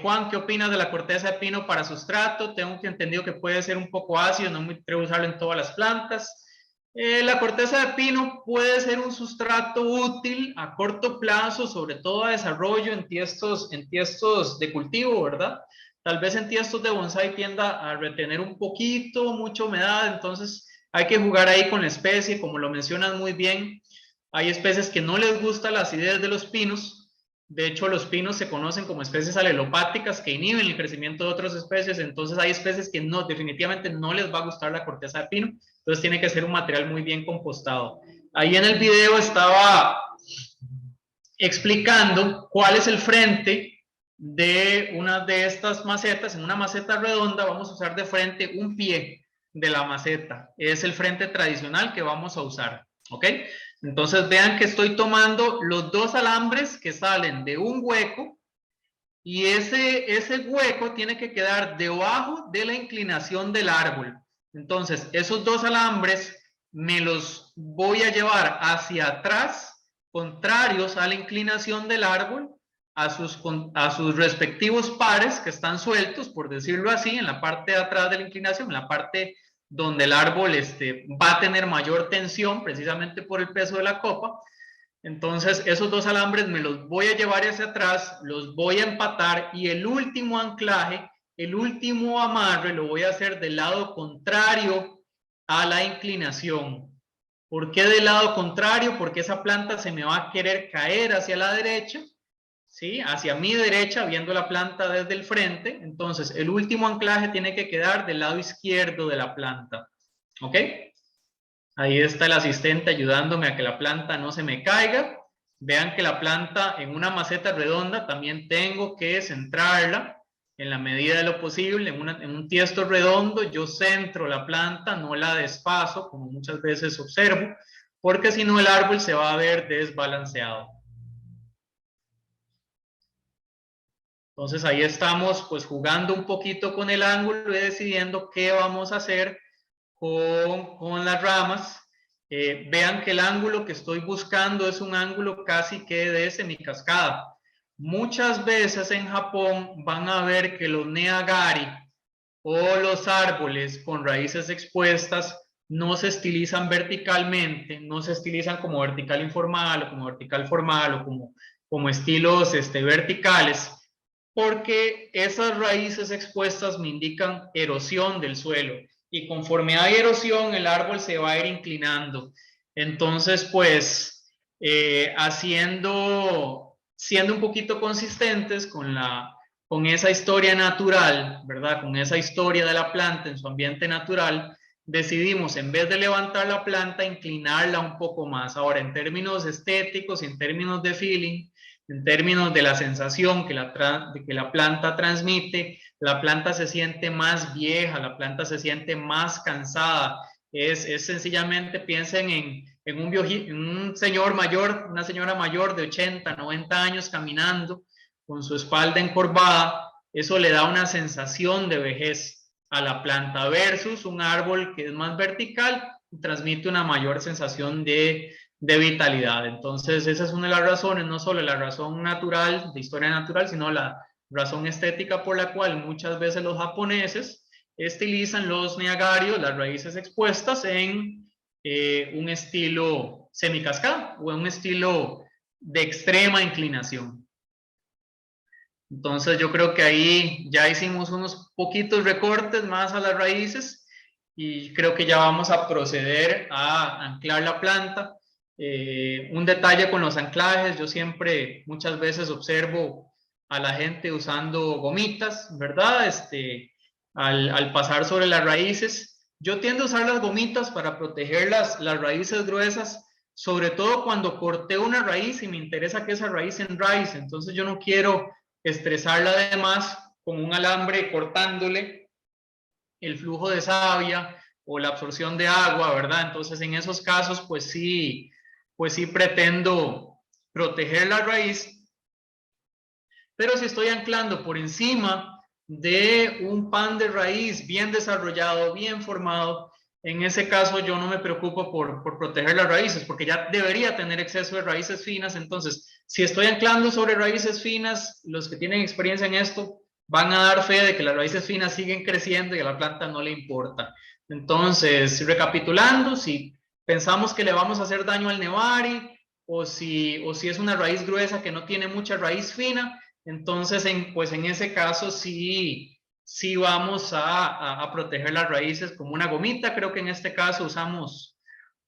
Juan, ¿qué opinas de la corteza de pino para sustrato? Tengo entendido que puede ser un poco ácido, no me atrevo a usarlo en todas las plantas. La corteza de pino puede ser un sustrato útil a corto plazo, sobre todo a desarrollo en tiestos de cultivo, ¿verdad? Tal vez en tiestos de bonsai tienda a retener un poquito, mucha humedad, entonces hay que jugar ahí con la especie, como lo mencionan muy bien. Hay especies que no les gusta la acidez de los pinos. De hecho, los pinos se conocen como especies alelopáticas que inhiben el crecimiento de otras especies. Entonces, hay especies que no, definitivamente no les va a gustar la corteza de pino. Entonces, tiene que ser un material muy bien compostado. Ahí en el video estaba explicando cuál es el frente de una de estas macetas. En una maceta redonda vamos a usar de frente un pie de la maceta. Es el frente tradicional que vamos a usar. ¿Ok? Entonces vean que estoy tomando los 2 alambres que salen de un hueco y ese hueco tiene que quedar debajo de la inclinación del árbol. Entonces esos 2 alambres me los voy a llevar hacia atrás, contrarios a la inclinación del árbol, a sus respectivos pares que están sueltos, por decirlo así, en la parte de atrás de la inclinación, en la parte donde el árbol va a tener mayor tensión precisamente por el peso de la copa. Entonces esos 2 alambres me los voy a llevar hacia atrás, los voy a empatar y el último anclaje, el último amarre lo voy a hacer del lado contrario a la inclinación. ¿Por qué del lado contrario? Porque esa planta se me va a querer caer hacia la derecha, ¿sí? Hacia mi derecha, viendo la planta desde el frente. Entonces, el último anclaje tiene que quedar del lado izquierdo de la planta. ¿Ok? Ahí está el asistente ayudándome a que la planta no se me caiga. Vean que la planta en una maceta redonda también tengo que centrarla en la medida de lo posible. En un tiesto redondo yo centro la planta, no la despazo, como muchas veces observo, porque si no el árbol se va a ver desbalanceado. Entonces ahí estamos pues jugando un poquito con el ángulo y decidiendo qué vamos a hacer con las ramas. Vean que el ángulo que estoy buscando es un ángulo casi que de semicascada. Muchas veces en Japón van a ver que los neagari o los árboles con raíces expuestas no se estilizan verticalmente, no se estilizan como vertical informal o como vertical formal o como estilos verticales, porque esas raíces expuestas me indican erosión del suelo y conforme hay erosión el árbol se va a ir inclinando. Entonces pues siendo un poquito consistentes con esa historia natural, ¿verdad? Con esa historia de la planta en su ambiente natural, decidimos en vez de levantar la planta, inclinarla un poco más. Ahora, en términos estéticos y en términos de feeling, en términos de la sensación que la planta transmite, la planta se siente más vieja, la planta se siente más cansada. Es sencillamente, piensen en un señor mayor, una señora mayor de 80, 90 años caminando con su espalda encorvada. Eso le da una sensación de vejez a la planta versus un árbol que es más vertical y transmite una mayor sensación de vitalidad. Entonces esa es una de las razones, no solo la razón natural, de historia natural, sino la razón estética por la cual muchas veces los japoneses estilizan los neagarios, las raíces expuestas en un estilo semicascada o en un estilo de extrema inclinación. Entonces yo creo que ahí ya hicimos unos poquitos recortes más a las raíces y creo que ya vamos a proceder a anclar la planta. Un detalle con los anclajes, yo siempre muchas veces observo a la gente usando gomitas, ¿verdad? Al pasar sobre las raíces, yo tiendo a usar las gomitas para proteger las raíces gruesas, sobre todo cuando corté una raíz y me interesa que esa raíz enraice. Entonces yo no quiero estresarla además con un alambre cortándole el flujo de savia o la absorción de agua, ¿verdad? Entonces en esos casos pues sí pretendo proteger la raíz, pero si estoy anclando por encima de un pan de raíz bien desarrollado, bien formado, en ese caso yo no me preocupo por proteger las raíces, porque ya debería tener exceso de raíces finas. Entonces, si estoy anclando sobre raíces finas, los que tienen experiencia en esto van a dar fe de que las raíces finas siguen creciendo y a la planta no le importa. Entonces, recapitulando, si pensamos que le vamos a hacer daño al nevari, o si es una raíz gruesa que no tiene mucha raíz fina, entonces pues en ese caso sí vamos a proteger las raíces como una gomita. Creo que en este caso usamos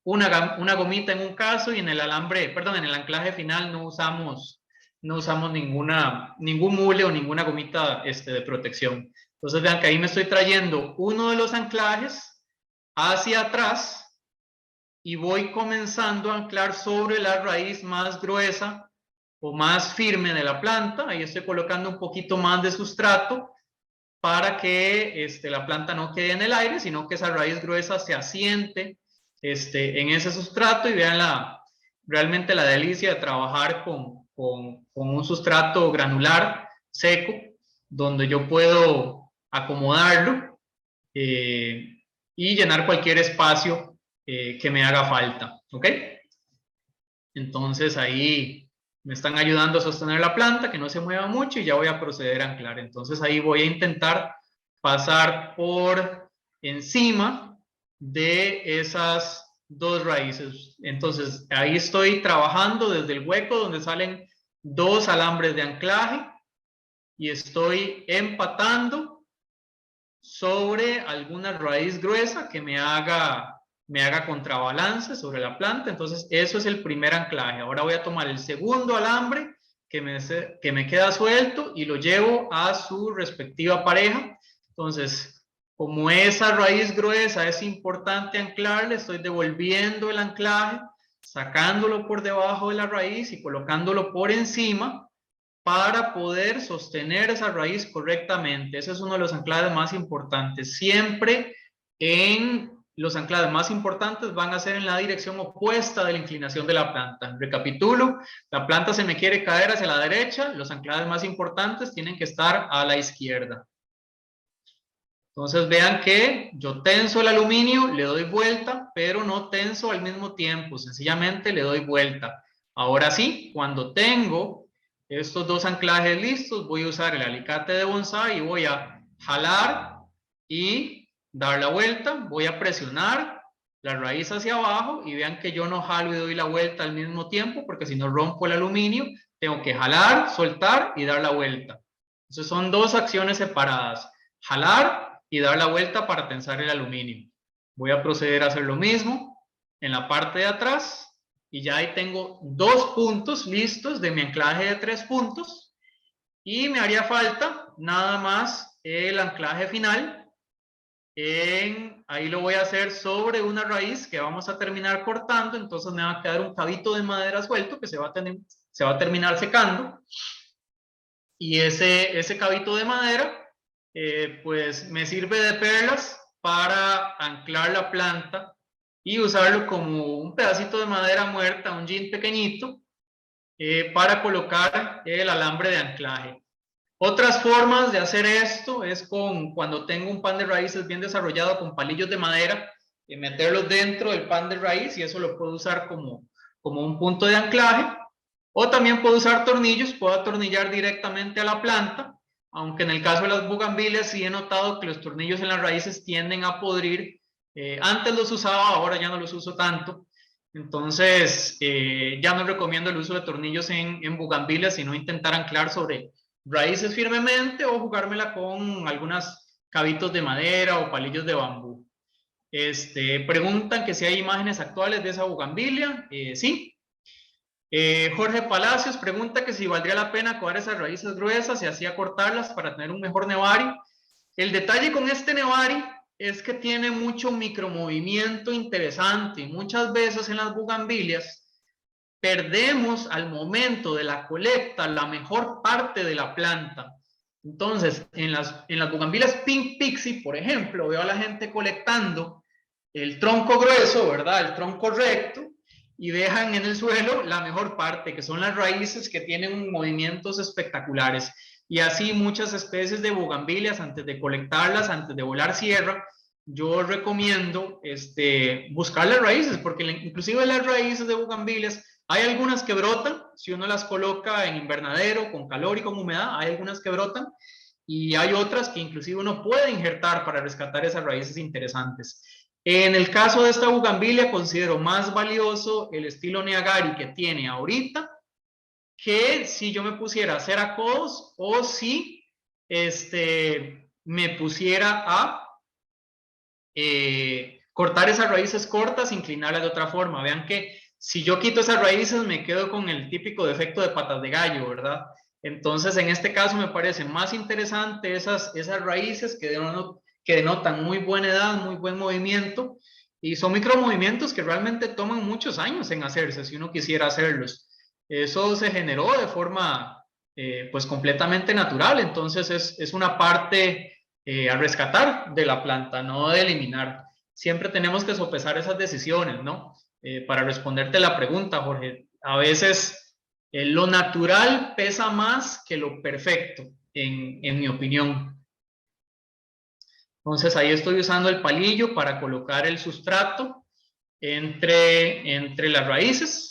una gomita en un caso, y en el alambre, perdón, en el anclaje final no usamos ningún mule o ninguna gomita de protección. Entonces vean que ahí me estoy trayendo uno de los anclajes hacia atrás y voy comenzando a anclar sobre la raíz más gruesa o más firme de la planta. Ahí estoy colocando un poquito más de sustrato para que la planta no quede en el aire, sino que esa raíz gruesa se asiente en ese sustrato. Y vean realmente la delicia de trabajar con un sustrato granular seco, donde yo puedo acomodarlo y llenar cualquier espacio que me haga falta, ¿ok? Entonces ahí me están ayudando a sostener la planta, que no se mueva mucho, y ya voy a proceder a anclar. Entonces ahí voy a intentar pasar por encima de esas dos raíces. Entonces ahí estoy trabajando desde el hueco donde salen dos alambres de anclaje y estoy empatando sobre alguna raíz gruesa que me haga contrabalance sobre la planta. Entonces eso es el primer anclaje. Ahora voy a tomar el segundo alambre que me queda suelto y lo llevo a su respectiva pareja. Entonces, como esa raíz gruesa es importante anclarle, estoy devolviendo el anclaje, sacándolo por debajo de la raíz y colocándolo por encima para poder sostener esa raíz correctamente. Ese es uno de los anclajes más importantes. Siempre los anclajes más importantes van a ser en la dirección opuesta de la inclinación de la planta. Recapitulo, la planta se me quiere caer hacia la derecha, los anclajes más importantes tienen que estar a la izquierda. Entonces vean que yo tenso el aluminio, le doy vuelta, pero no tenso al mismo tiempo, sencillamente le doy vuelta. Ahora sí, cuando tengo estos dos anclajes listos, voy a usar el alicate de bonsai y voy a jalar y dar la vuelta. Voy a presionar la raíz hacia abajo y vean que yo no jalo y doy la vuelta al mismo tiempo, porque si no rompo el aluminio, tengo que jalar, soltar y dar la vuelta. Entonces son dos acciones separadas: jalar y dar la vuelta para tensar el aluminio. Voy a proceder a hacer lo mismo en la parte de atrás y ya ahí tengo dos puntos listos de mi anclaje de 3 puntos, y me haría falta nada más el anclaje final. Ahí lo voy a hacer sobre una raíz que vamos a terminar cortando. Entonces me va a quedar un cabito de madera suelto que se va a terminar secando, y ese cabito de madera pues me sirve de perlas para anclar la planta y usarlo como un pedacito de madera muerta, un jean pequeñito, para colocar el alambre de anclaje. Otras formas de hacer esto es cuando tengo un pan de raíces bien desarrollado, con palillos de madera, meterlos dentro del pan de raíz, y eso lo puedo usar como un punto de anclaje. O también puedo usar tornillos, puedo atornillar directamente a la planta, aunque en el caso de las bugambilias sí he notado que los tornillos en las raíces tienden a podrir. Antes los usaba, ahora ya no los uso tanto. Entonces, ya no recomiendo el uso de tornillos en bugambilias, sino intentar anclar sobre raíces firmemente o jugármela con algunos cabitos de madera o palillos de bambú. Preguntan que si hay imágenes actuales de esa bugambilia. Sí. Jorge Palacios pregunta que si valdría la pena coger esas raíces gruesas y así acortarlas para tener un mejor nevari. El detalle con este nevari es que tiene mucho micromovimiento interesante. Muchas veces en las bugambilias perdemos al momento de la colecta la mejor parte de la planta. Entonces, en las bugambilias Pink Pixie, por ejemplo, veo a la gente colectando el tronco grueso, ¿verdad? El tronco recto, y dejan en el suelo la mejor parte, que son las raíces que tienen movimientos espectaculares. Y así muchas especies de bugambilias, antes de colectarlas, antes de volar sierra, yo recomiendo buscar las raíces, porque inclusive las raíces de bugambilias, hay algunas que brotan, si uno las coloca en invernadero, con calor y con humedad, hay algunas que brotan, y hay otras que inclusive uno puede injertar para rescatar esas raíces interesantes. En el caso de esta bugambilia, considero más valioso el estilo Neagari que tiene ahorita, que si yo me pusiera a hacer a codos o si me pusiera a cortar esas raíces cortas, inclinarlas de otra forma. Vean que si yo quito esas raíces me quedo con el típico defecto de patas de gallo, ¿verdad? Entonces, en este caso me parece más interesante esas raíces que denotan muy buena edad, muy buen movimiento, y son micromovimientos que realmente toman muchos años en hacerse, si uno quisiera hacerlos. Eso se generó de forma pues completamente natural, entonces es una parte a rescatar de la planta, no de eliminar. Siempre tenemos que sopesar esas decisiones, ¿no? Para responderte la pregunta, Jorge, a veces lo natural pesa más que lo perfecto, en mi opinión. Entonces ahí estoy usando el palillo para colocar el sustrato entre las raíces.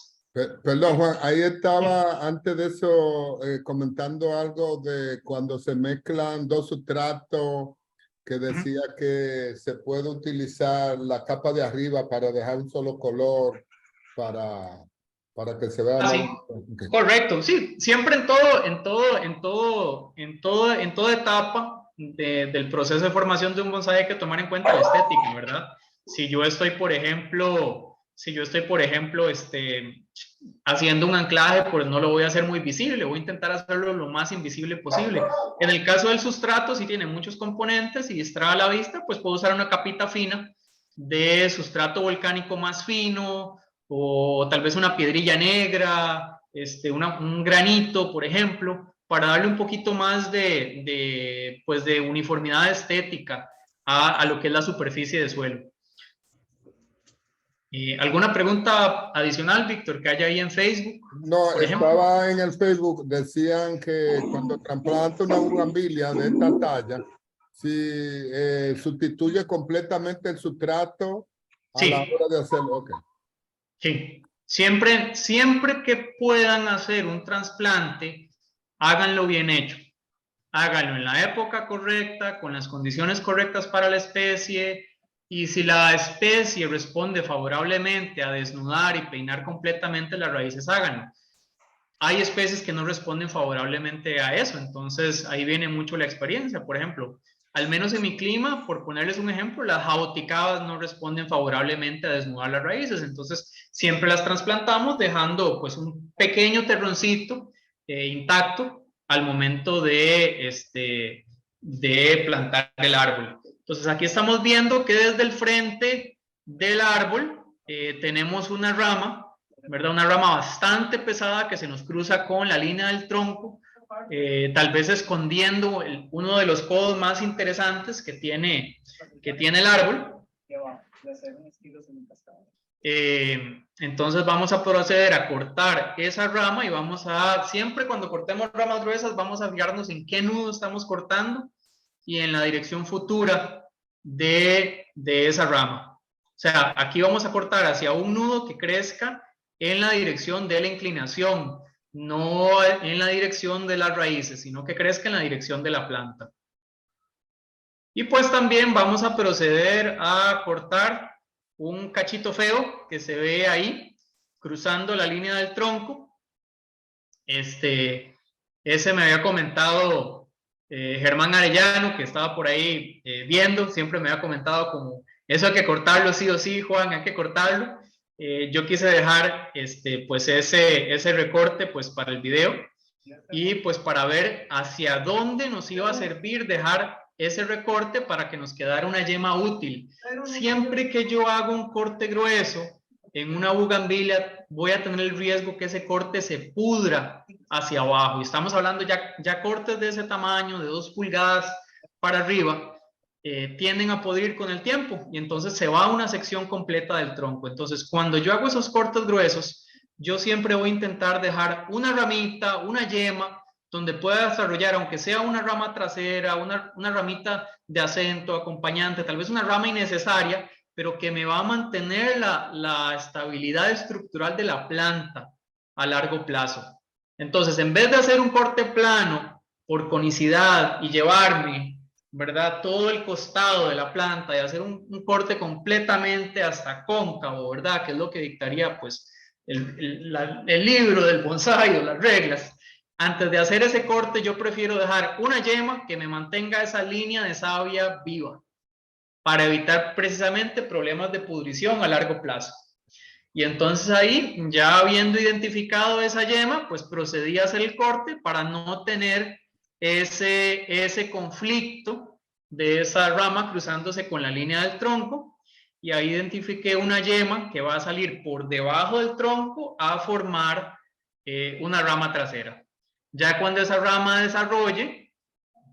Perdón, Juan, ahí estaba antes de eso comentando algo de cuando se mezclan dos sustratos, que decía que se puede utilizar la capa de arriba para dejar un solo color para que se vea. Sí, Okay. correcto, sí, siempre en toda etapa del proceso de formación de un bonsái hay que tomar en cuenta la estética, ¿verdad? Si yo estoy, por ejemplo, haciendo un anclaje, pues no lo voy a hacer muy visible, voy a intentar hacerlo lo más invisible posible. En el caso del sustrato, si tiene muchos componentes y distrae la vista, pues puedo usar una capita fina de sustrato volcánico más fino, o tal vez una piedrilla negra, un granito, por ejemplo, para darle un poquito más de uniformidad estética a lo que es la superficie de suelo. ¿Alguna pregunta adicional, Víctor, que haya ahí en Facebook? No, estaba en el Facebook, decían que cuando trasplanta una bugambilia de esta talla, si sustituye completamente el sustrato a la hora de hacerlo. Okay. Sí, siempre que puedan hacer un trasplante, háganlo bien hecho. Háganlo en la época correcta, con las condiciones correctas para la especie, y si la especie responde favorablemente a desnudar y peinar completamente las raíces, háganlo. Hay especies que no responden favorablemente a eso, entonces ahí viene mucho la experiencia. Por ejemplo, al menos en mi clima, por ponerles un ejemplo, las jaboticadas no responden favorablemente a desnudar las raíces, entonces siempre las trasplantamos dejando pues un pequeño terroncito intacto al momento de plantar el árbol. Entonces aquí estamos viendo que desde el frente del árbol tenemos una rama, ¿verdad? Una rama bastante pesada que se nos cruza con la línea del tronco, tal vez escondiendo uno de los codos más interesantes que tiene el árbol. Entonces vamos a proceder a cortar esa rama y siempre cuando cortemos ramas gruesas, vamos a fijarnos en qué nudo estamos cortando y en la dirección futura de esa rama. O sea, aquí vamos a cortar hacia un nudo que crezca en la dirección de la inclinación, no en la dirección de las raíces, sino que crezca en la dirección de la planta. Y pues también vamos a proceder a cortar un cachito feo que se ve ahí, cruzando la línea del tronco. Ese me había comentado Germán Arellano, que estaba por ahí viendo, siempre me había comentado como, eso hay que cortarlo sí o sí, Juan, hay que cortarlo. Yo quise dejar pues ese recorte pues para el video y pues para ver hacia dónde nos iba a servir dejar ese recorte para que nos quedara una yema útil. Siempre que yo hago un corte grueso en una bugambilia, voy a tener el riesgo que ese corte se pudra hacia abajo. Y estamos hablando ya cortes de ese tamaño, de 2 pulgadas para arriba, tienden a pudrir con el tiempo y entonces se va una sección completa del tronco. Entonces, cuando yo hago esos cortes gruesos, yo siempre voy a intentar dejar una ramita, una yema, donde pueda desarrollar, aunque sea una rama trasera, una ramita de acento, acompañante, tal vez una rama innecesaria, pero que me va a mantener la estabilidad estructural de la planta a largo plazo. Entonces, en vez de hacer un corte plano por conicidad y llevarme, ¿verdad?, todo el costado de la planta y hacer un corte completamente hasta cóncavo, ¿verdad?, que es lo que dictaría, pues, el libro del bonsái o las reglas. Antes de hacer ese corte, yo prefiero dejar una yema que me mantenga esa línea de savia viva para evitar precisamente problemas de pudrición a largo plazo. Y entonces ahí, ya habiendo identificado esa yema, pues procedí a hacer el corte para no tener ese conflicto de esa rama cruzándose con la línea del tronco. Y ahí identifiqué una yema que va a salir por debajo del tronco a formar una rama trasera. Ya cuando esa rama desarrolle,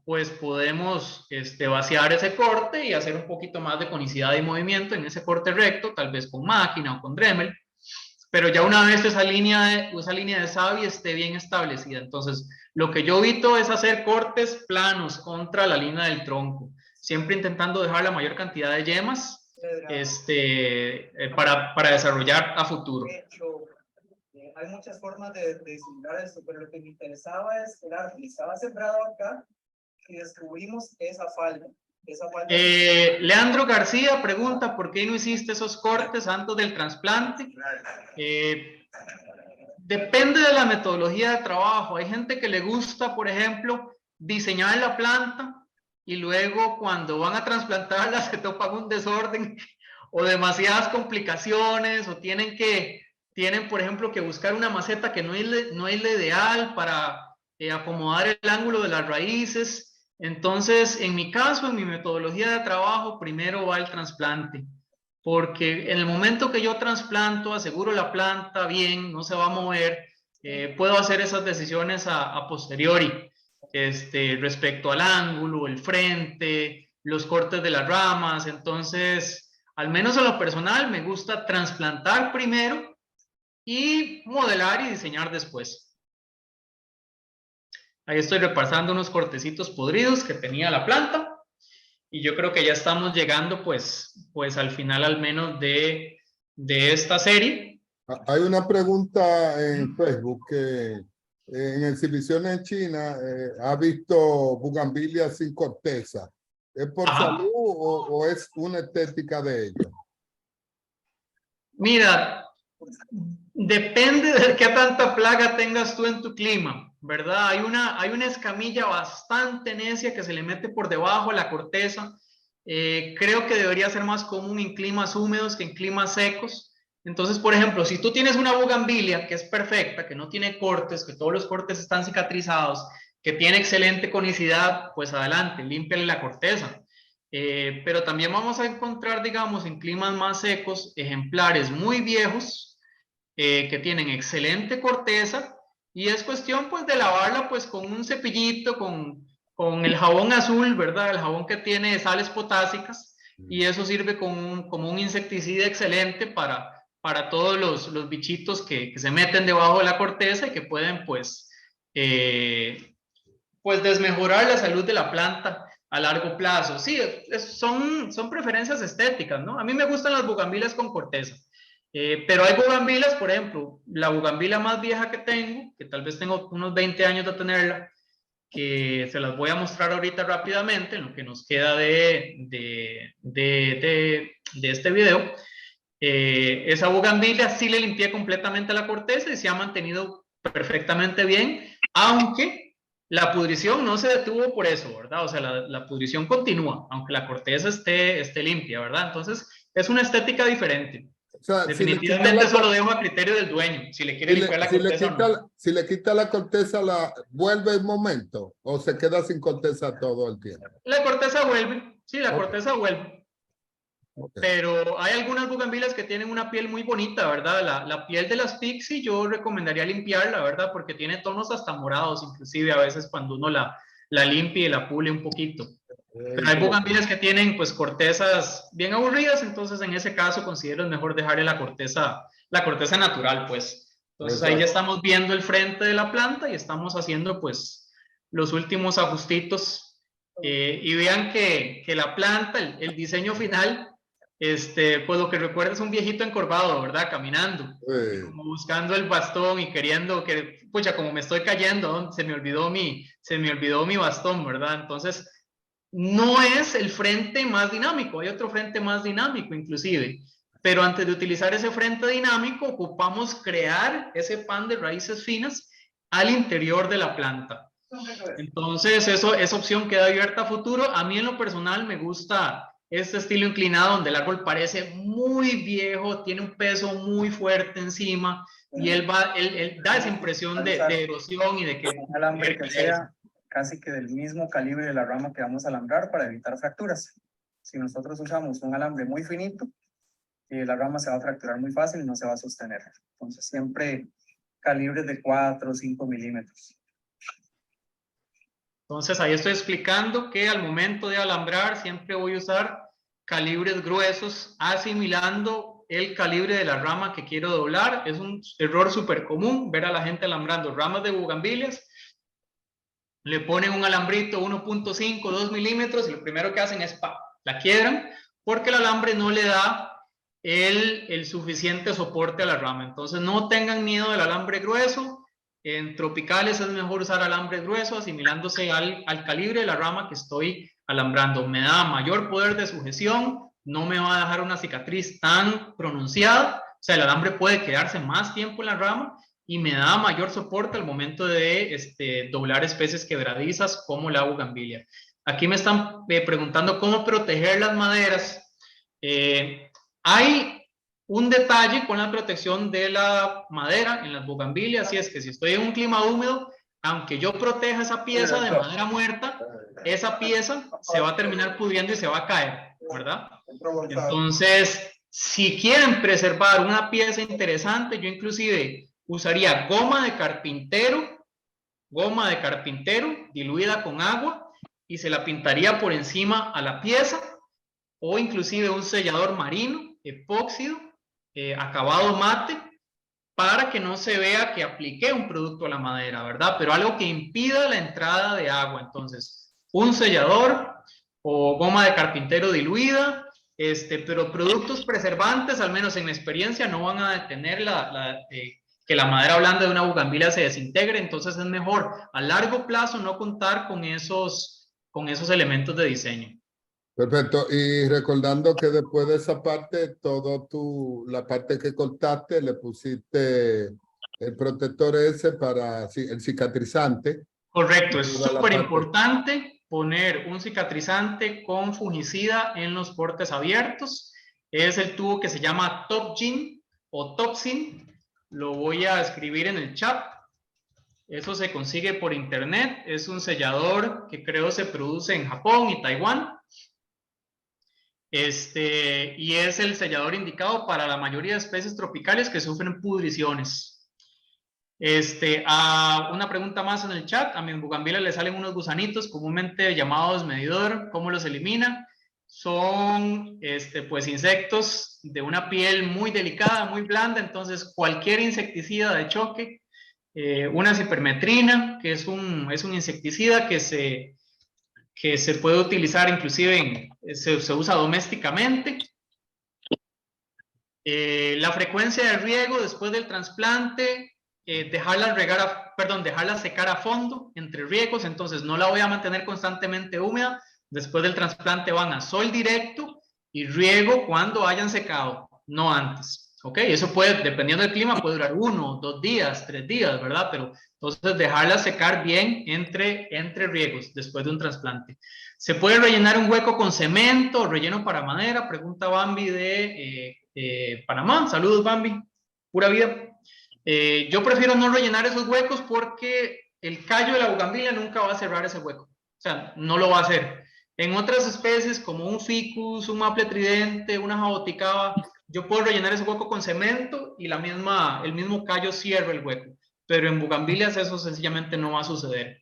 pues podemos vaciar ese corte y hacer un poquito más de conicidad y movimiento en ese corte recto, tal vez con máquina o con Dremel, pero ya una vez esa línea de savia esté bien establecida. Entonces, lo que yo evito es hacer cortes planos contra la línea del tronco, siempre intentando dejar la mayor cantidad de yemas para desarrollar a futuro. Hay muchas formas de disimular esto, pero lo que me interesaba es, era, estaba sembrado acá y descubrimos esa falda. Leandro García pregunta por qué no hiciste esos cortes antes del trasplante. Depende de la metodología de trabajo. Hay gente que le gusta, por ejemplo, diseñar la planta y luego cuando van a trasplantarla se topan un desorden o demasiadas complicaciones o tienen, por ejemplo, que buscar una maceta que no es la ideal para acomodar el ángulo de las raíces. Entonces, en mi caso, en mi metodología de trabajo, primero va el trasplante, porque en el momento que yo trasplanto, aseguro la planta bien, no se va a mover, puedo hacer esas decisiones a posteriori, respecto al ángulo, el frente, los cortes de las ramas. Entonces, al menos en lo personal, me gusta trasplantar primero y modelar y diseñar después. Ahí estoy repasando unos cortecitos podridos que tenía la planta y yo creo que ya estamos llegando pues al final al menos de esta serie. Hay una pregunta en Facebook que en exhibiciones en China ha visto bugambilia sin corteza. ¿Es por salud o es una estética de ello? Mira, depende de qué tanta plaga tengas tú en tu clima, ¿verdad? Hay una escamilla bastante necia que se le mete por debajo a la corteza. Creo que debería ser más común en climas húmedos que en climas secos. Entonces, por ejemplo, si tú tienes una bugambilia que es perfecta, que no tiene cortes, que todos los cortes están cicatrizados, que tiene excelente conicidad, pues adelante, límpiale la corteza. Pero también vamos a encontrar, digamos, en climas más secos, ejemplares muy viejos que tienen excelente corteza y es cuestión pues de lavarla pues con un cepillito, con el jabón azul, ¿verdad? El jabón que tiene sales potásicas y eso sirve como un insecticida excelente para todos los bichitos que se meten debajo de la corteza y que pueden pues desmejorar la salud de la planta a largo plazo. Sí, son preferencias estéticas, ¿no? A mí me gustan las bugambilias con corteza, pero hay bugambilias, por ejemplo, la bugambilia más vieja que tengo, que tal vez tengo unos 20 años de tenerla, que se las voy a mostrar ahorita rápidamente, en lo que nos queda de este video. esa bugambilia sí le limpié completamente la corteza y se ha mantenido perfectamente bien, aunque la pudrición no se detuvo por eso, ¿verdad? O sea, la pudrición continúa, aunque la corteza esté limpia, ¿verdad? Entonces, es una estética diferente. O sea, Definitivamente eso lo dejo a criterio del dueño, si le quiere limpiar la corteza o no. si le quita la corteza, ¿vuelve el momento o se queda sin corteza todo el tiempo? La corteza vuelve, sí, la corteza vuelve. Okay. Pero hay algunas bugambilias que tienen una piel muy bonita, ¿verdad? La piel de las Pixie yo recomendaría limpiarla, ¿verdad? Porque tiene tonos hasta morados, inclusive a veces cuando uno la limpia y la pule un poquito. Pero hay bugambilias que tienen pues cortezas bien aburridas, entonces en ese caso considero mejor dejarle la corteza natural, pues. Entonces ahí ya estamos viendo el frente de la planta y estamos haciendo pues los últimos ajustitos. Y vean que la planta, el diseño final, pues lo que recuerda es un viejito encorvado, ¿verdad? Caminando, como buscando el bastón y queriendo que, pucha, como me estoy cayendo, se me olvidó mi bastón, ¿verdad? Entonces, no es el frente más dinámico, hay otro frente más dinámico inclusive, pero antes de utilizar ese frente dinámico, ocupamos crear ese pan de raíces finas al interior de la planta. Entonces, esa opción queda abierta a futuro. A mí en lo personal me gusta este estilo inclinado donde el árbol parece muy viejo, tiene un peso muy fuerte encima y él da esa impresión de erosión y de que... Un alambre que sea casi que del mismo calibre de la rama que vamos a alambrar para evitar fracturas. Si nosotros usamos un alambre muy finito, la rama se va a fracturar muy fácil y no se va a sostener. Entonces siempre calibres de 4 o 5 milímetros. Entonces ahí estoy explicando que al momento de alambrar siempre voy a usar calibres gruesos, asimilando el calibre de la rama que quiero doblar. Es un error súper común ver a la gente alambrando ramas de bugambilias. Le ponen un alambrito 1.5, 2 milímetros y lo primero que hacen es la quiebran porque el alambre no le da el suficiente soporte a la rama. Entonces no tengan miedo del alambre grueso. En tropicales es mejor usar alambre grueso asimilándose al calibre de la rama que estoy alambrando. Me da mayor poder de sujeción, no me va a dejar una cicatriz tan pronunciada, o sea, el alambre puede quedarse más tiempo en la rama y me da mayor soporte al momento de doblar especies quebradizas como la bugambilia. Aquí me están preguntando cómo proteger las maderas. Hay un detalle con la protección de la madera en las bugambilias, y es que si estoy en un clima húmedo, aunque yo proteja esa pieza de madera muerta, esa pieza se va a terminar pudriendo y se va a caer, ¿verdad? Entonces, si quieren preservar una pieza interesante, yo inclusive usaría goma de carpintero diluida con agua y se la pintaría por encima a la pieza, o inclusive un sellador marino, epóxido, acabado mate, para que no se vea que apliqué un producto a la madera, ¿verdad? Pero algo que impida la entrada de agua. Entonces, un sellador o goma de carpintero diluida, pero productos preservantes, al menos en mi experiencia, no van a detener que la madera blanda de una bugambilia se desintegre. Entonces es mejor a largo plazo no contar con esos elementos de diseño. Perfecto. Y recordando que después de esa parte, la parte que cortaste, le pusiste el protector ese para el cicatrizante. Correcto, es súper importante poner un cicatrizante con fungicida en los portes abiertos. Es el tubo que se llama Topgin o Topsin. Lo voy a escribir en el chat. Eso se consigue por internet. Es un sellador que creo se produce en Japón y Taiwán. Y es el sellador indicado para la mayoría de especies tropicales que sufren pudriciones. Una pregunta más en el chat. A mis bugambilias le salen unos gusanitos comúnmente llamados medidor. ¿Cómo los elimina? Son pues insectos de una piel muy delicada, muy blanda. Entonces cualquier insecticida de choque, una cipermetrina, que es un insecticida que se puede utilizar inclusive se usa domésticamente. La frecuencia de riego después del trasplante, dejarla secar a fondo entre riegos. Entonces no la voy a mantener constantemente húmeda. Después del trasplante van a sol directo y riego cuando hayan secado. no antes. ¿Ok? Eso puede, dependiendo del clima, puede durar 1, 2 días, 3 días, ¿verdad? Pero entonces dejarla secar bien entre riegos después de un trasplante. ¿Se puede rellenar un hueco con cemento, relleno para madera? Pregunta Bambi de Panamá. Saludos, Bambi. Pura vida. Yo prefiero no rellenar esos huecos porque el callo de la bugambilia nunca va a cerrar ese hueco. O sea, no lo va a hacer. En otras especies, como un ficus, un maple tridente, una jaboticaba, yo puedo rellenar ese hueco con cemento y el mismo callo cierra el hueco. Pero en bugambilias eso sencillamente no va a suceder.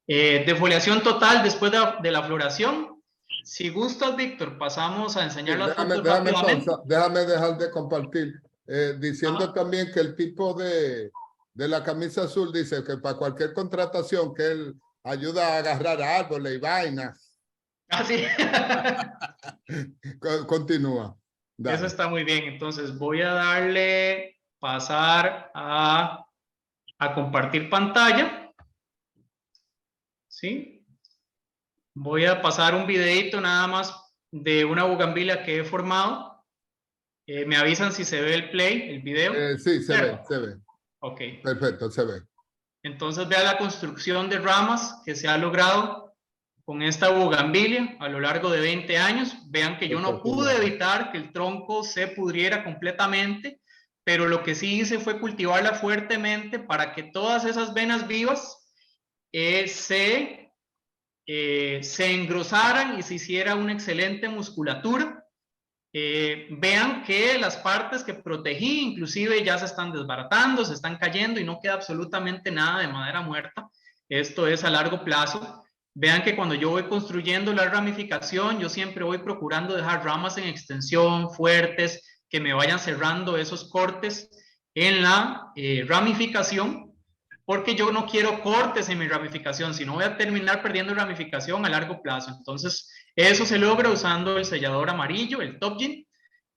Defoliación total después de la floración. Si gustas, Víctor, pasamos a enseñar las fotos rápidamente. Déjame dejar de compartir. Diciendo también que el tipo de la camisa azul dice que para cualquier contratación que él ayuda a agarrar árboles y vainas. Ah, sí. Continúa. Dale. Eso está muy bien. Entonces voy a darle pasar a compartir pantalla. ¿Sí? Voy a pasar un videito nada más de una bugambilia que he formado. Me avisan si se ve el play, el video. Sí, se ve. Ok. Perfecto, se ve. Entonces vea la construcción de ramas que se ha logrado con esta bugambilia a lo largo de 20 años. Vean que yo no pude evitar que el tronco se pudriera completamente, pero lo que sí hice fue cultivarla fuertemente para que todas esas venas vivas se engrosaran y se hiciera una excelente musculatura. Vean que las partes que protegí inclusive ya se están desbaratando, se están cayendo y no queda absolutamente nada de madera muerta. Esto es a largo plazo. Vean que cuando yo voy construyendo la ramificación, yo siempre voy procurando dejar ramas en extensión fuertes que me vayan cerrando esos cortes en la ramificación, porque yo no quiero cortes en mi ramificación, sino voy a terminar perdiendo ramificación a largo plazo. Entonces, eso se logra usando el sellador amarillo, el Topsin.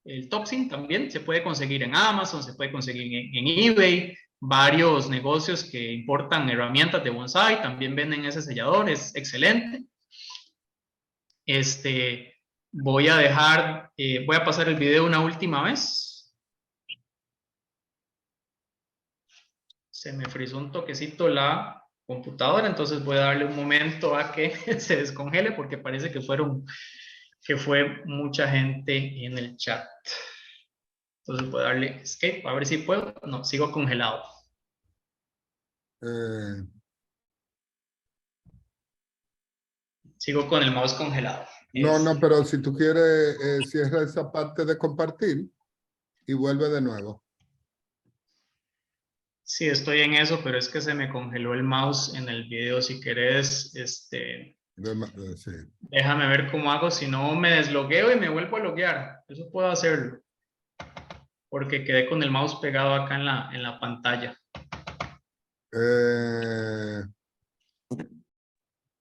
El Topsin también se puede conseguir en Amazon, se puede conseguir en eBay. Varios negocios que importan herramientas de bonsai también venden ese sellador, es excelente. Voy a pasar el video una última vez. Se me frizó un toquecito la computadora, entonces voy a darle un momento a que se descongele porque parece que fue mucha gente en el chat. Entonces voy a darle escape a ver si puedo. No, sigo congelado. Sigo con el mouse congelado. No, pero si tú quieres, cierra esa parte de compartir y vuelve de nuevo. Sí, estoy en eso, pero es que se me congeló el mouse en el video. Si querés, sí. Déjame ver cómo hago. Si no, me deslogueo y me vuelvo a loguear. Eso puedo hacerlo. Porque quedé con el mouse pegado acá en la pantalla.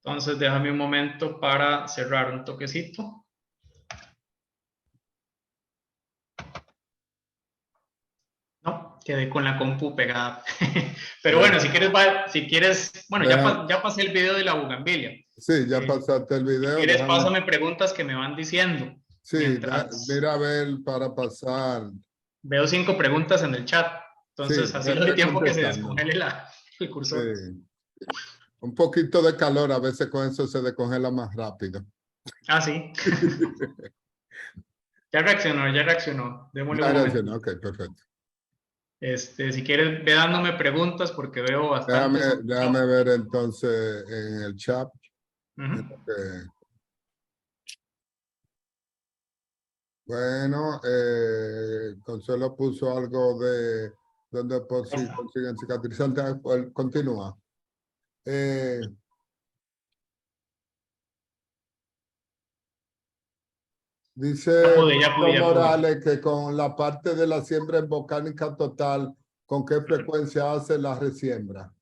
Entonces, déjame un momento para cerrar un toquecito. No, quedé con la compu pegada. Pero bueno, si quieres, bueno, ya pasé el video de la bugambilia. Sí, ya pasaste el video. Si quieres, pásame preguntas que me van diciendo. Sí, mira a ver para pasar. Veo 5 preguntas en el chat. Entonces, sí, así no hay tiempo que se descongele el cursor. Sí. Un poquito de calor, a veces con eso se descongela más rápido. Ah, sí. Ya reaccionó. Démosle un momento. Ok, perfecto. Si quieres, ve dándome preguntas porque veo bastante. Déjame ver entonces en el chat. Bueno, Consuelo puso algo de donde consiguen cicatrizantes. Continúa. Dice Morales que con la parte de la siembra en volcánica total, ¿con qué frecuencia hace la resiembra?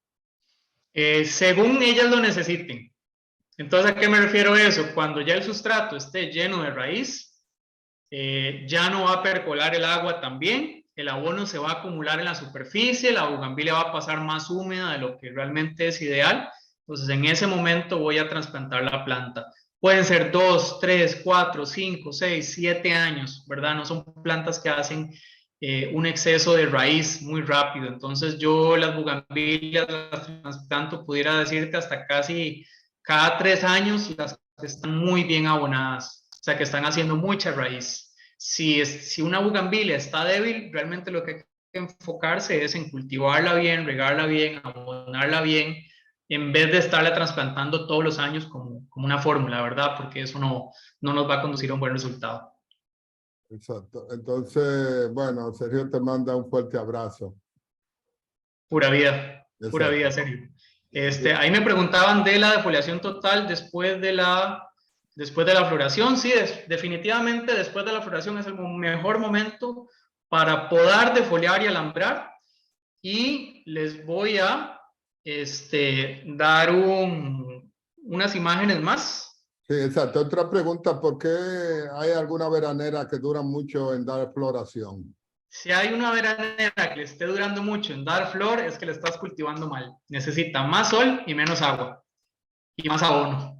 Según ellas lo necesiten. Entonces, ¿a qué me refiero eso? Cuando ya el sustrato esté lleno de raíz, ya no va a percolar el agua también, el abono se va a acumular en la superficie, la bugambilia va a pasar más húmeda de lo que realmente es ideal. Entonces, en ese momento voy a trasplantar la planta. pueden ser 2, 3, 4, 5, 6, 7 años, ¿verdad? No son plantas que hacen un exceso de raíz muy rápido. Entonces yo las bugambilias las transplanto, pudiera decirte, hasta casi cada 3 años, las que están muy bien abonadas, o sea, que están haciendo mucha raíz. Si una bugambilia está débil, realmente lo que hay que enfocarse es en cultivarla bien, regarla bien, abonarla bien, en vez de estarla trasplantando todos los años como una fórmula, ¿verdad? Porque eso no nos va a conducir a un buen resultado. Exacto. Entonces, bueno, Sergio te manda un fuerte abrazo. Pura vida, Sergio. Ahí me preguntaban de la defoliación total después de la floración. Sí, definitivamente después de la floración es el mejor momento para podar, defoliar y alambrar. Y les voy a dar unas imágenes más. Sí, exacto. Otra pregunta, ¿por qué hay alguna veranera que dura mucho en dar floración? Si hay una veranera que le esté durando mucho en dar flor, es que le estás cultivando mal. Necesita más sol y menos agua. Y más abono.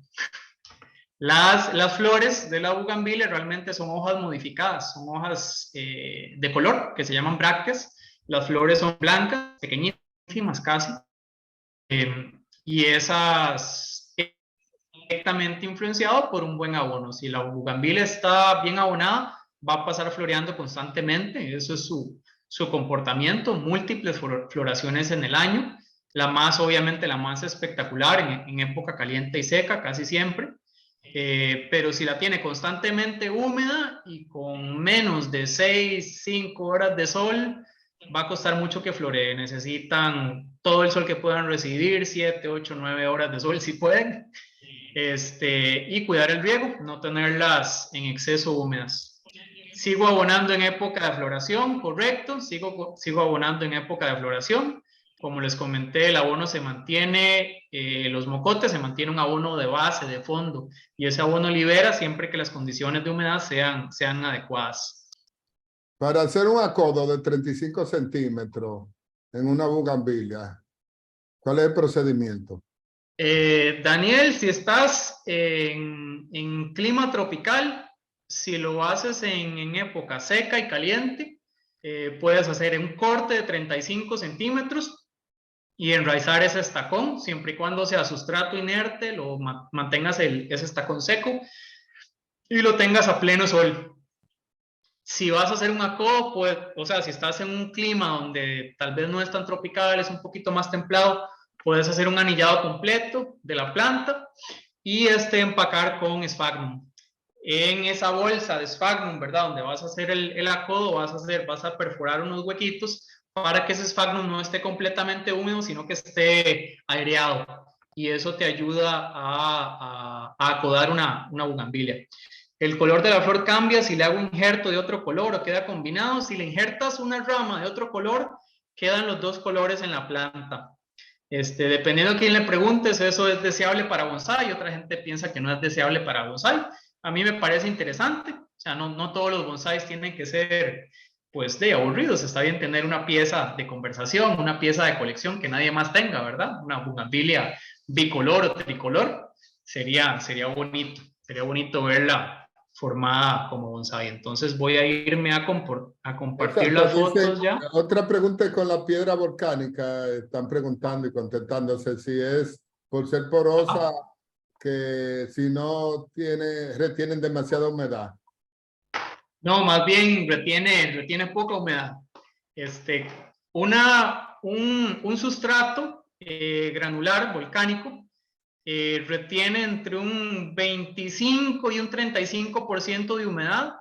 Las flores de la bugambilia realmente son hojas modificadas, son hojas de color que se llaman brácteas. Las flores son blancas, pequeñísimas casi, y esas directamente influenciado por un buen abono. Si la bugambilia está bien abonada, va a pasar floreando constantemente, eso es su comportamiento, múltiples floraciones en el año, obviamente la más espectacular en época caliente y seca, casi siempre. Pero si la tiene constantemente húmeda y con menos de 6, 5 horas de sol, va a costar mucho que floree. Necesitan todo el sol que puedan recibir, 7, 8, 9 horas de sol si pueden. Y cuidar el riego, no tenerlas en exceso húmedas. Sigo abonando en época de floración, correcto, sigo abonando en época de floración. Como les comenté, el abono se mantiene, los mocotes se mantiene un abono de base, de fondo, y ese abono libera siempre que las condiciones de humedad sean adecuadas. Para hacer un acodo de 35 centímetros en una bugambilia, ¿cuál es el procedimiento? Daniel, si estás en clima tropical, si lo haces en época seca y caliente, puedes hacer un corte de 35 centímetros y enraizar ese estacón, siempre y cuando sea sustrato inerte, mantengas ese estacón seco y lo tengas a pleno sol. Si vas a hacer un acodo, pues, o sea, si estás en un clima donde tal vez no es tan tropical, es un poquito más templado, puedes hacer un anillado completo de la planta y empacar con sphagnum. En esa bolsa de sphagnum, ¿verdad? Donde vas a hacer el acodo, vas a perforar unos huequitos para que ese sphagnum no esté completamente húmedo, sino que esté aireado. Y eso te ayuda a acodar una bugambilia. El color de la flor cambia si le hago injerto de otro color o queda combinado. Si le injertas una rama de otro color, quedan los dos colores en la planta. Dependiendo a quién le preguntes, eso es deseable para bonsai, otra gente piensa que no es deseable para bonsai. A mí me parece interesante, o sea, no todos los bonsais tienen que ser, pues, aburridos. Está bien tener una pieza de conversación, una pieza de colección que nadie más tenga, ¿verdad? Una bugambilia bicolor o tricolor, sería bonito verla formada como bonsai. Entonces voy a irme a compartir las fotos ya. Otra pregunta con la piedra volcánica, están preguntando y contestándose si es por ser porosa, que si no retienen demasiada humedad. No, más bien retiene poca humedad. Un sustrato granular volcánico retiene entre un 25 y un 35% de humedad,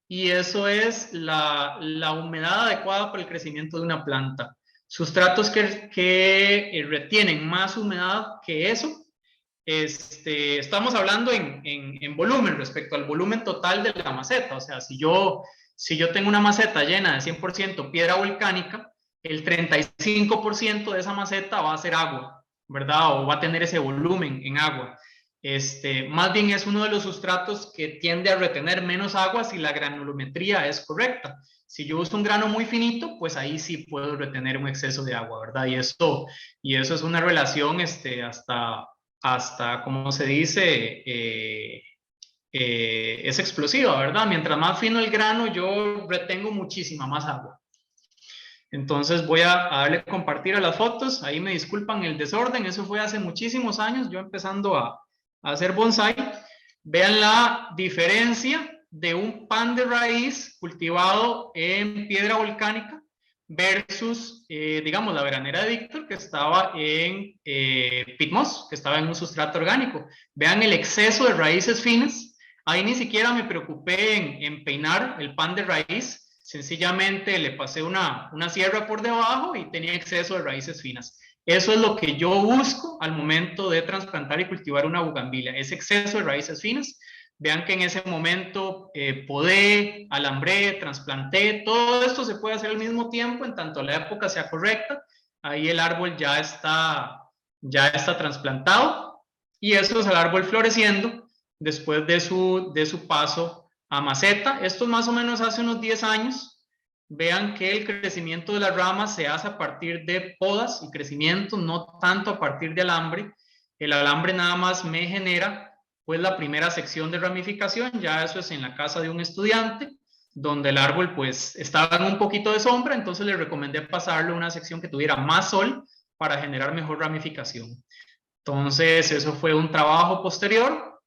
y eso es la humedad adecuada para el crecimiento de una planta. Sustratos que retienen más humedad que eso, estamos hablando en volumen, respecto al volumen total de la maceta. O sea, si yo tengo una maceta llena de 100% piedra volcánica, el 35% de esa maceta va a ser agua, ¿verdad? O va a tener ese volumen en agua. Más bien es uno de los sustratos que tiende a retener menos agua si la granulometría es correcta. Si yo uso un grano muy finito, pues ahí sí puedo retener un exceso de agua, ¿verdad? Y eso es una relación hasta hasta, como se dice, es explosiva, ¿verdad? Mientras más fino el grano, yo retengo muchísima más agua. Entonces voy a darle compartir a las fotos. Ahí me disculpan el desorden, eso fue hace muchísimos años, yo empezando a hacer bonsai. Vean la diferencia de un pan de raíz cultivado en piedra volcánica versus, digamos, la veranera de Víctor, que estaba en peat moss, que estaba en un sustrato orgánico. Vean el exceso de raíces finas. Ahí ni siquiera me preocupé en peinar el pan de raíz. Sencillamente le pasé una sierra por debajo y tenía exceso de raíces finas. Eso es lo que yo busco al momento de trasplantar y cultivar una bugambilia, ese exceso de raíces finas. Vean que en ese momento podé, alambré, trasplanté, todo esto se puede hacer al mismo tiempo en tanto la época sea correcta. Ahí el árbol ya está trasplantado y eso es el árbol floreciendo después de su paso a maceta. Esto más o menos hace unos 10 años. Vean que el crecimiento de las ramas se hace a partir de podas y crecimiento, no tanto a partir de alambre. El alambre nada más me genera pues la primera sección de ramificación, ya eso es en la casa de un estudiante, donde el árbol pues estaba en un poquito de sombra, entonces le recomendé pasarle una sección que tuviera más sol para generar mejor ramificación. Entonces eso fue un trabajo posterior.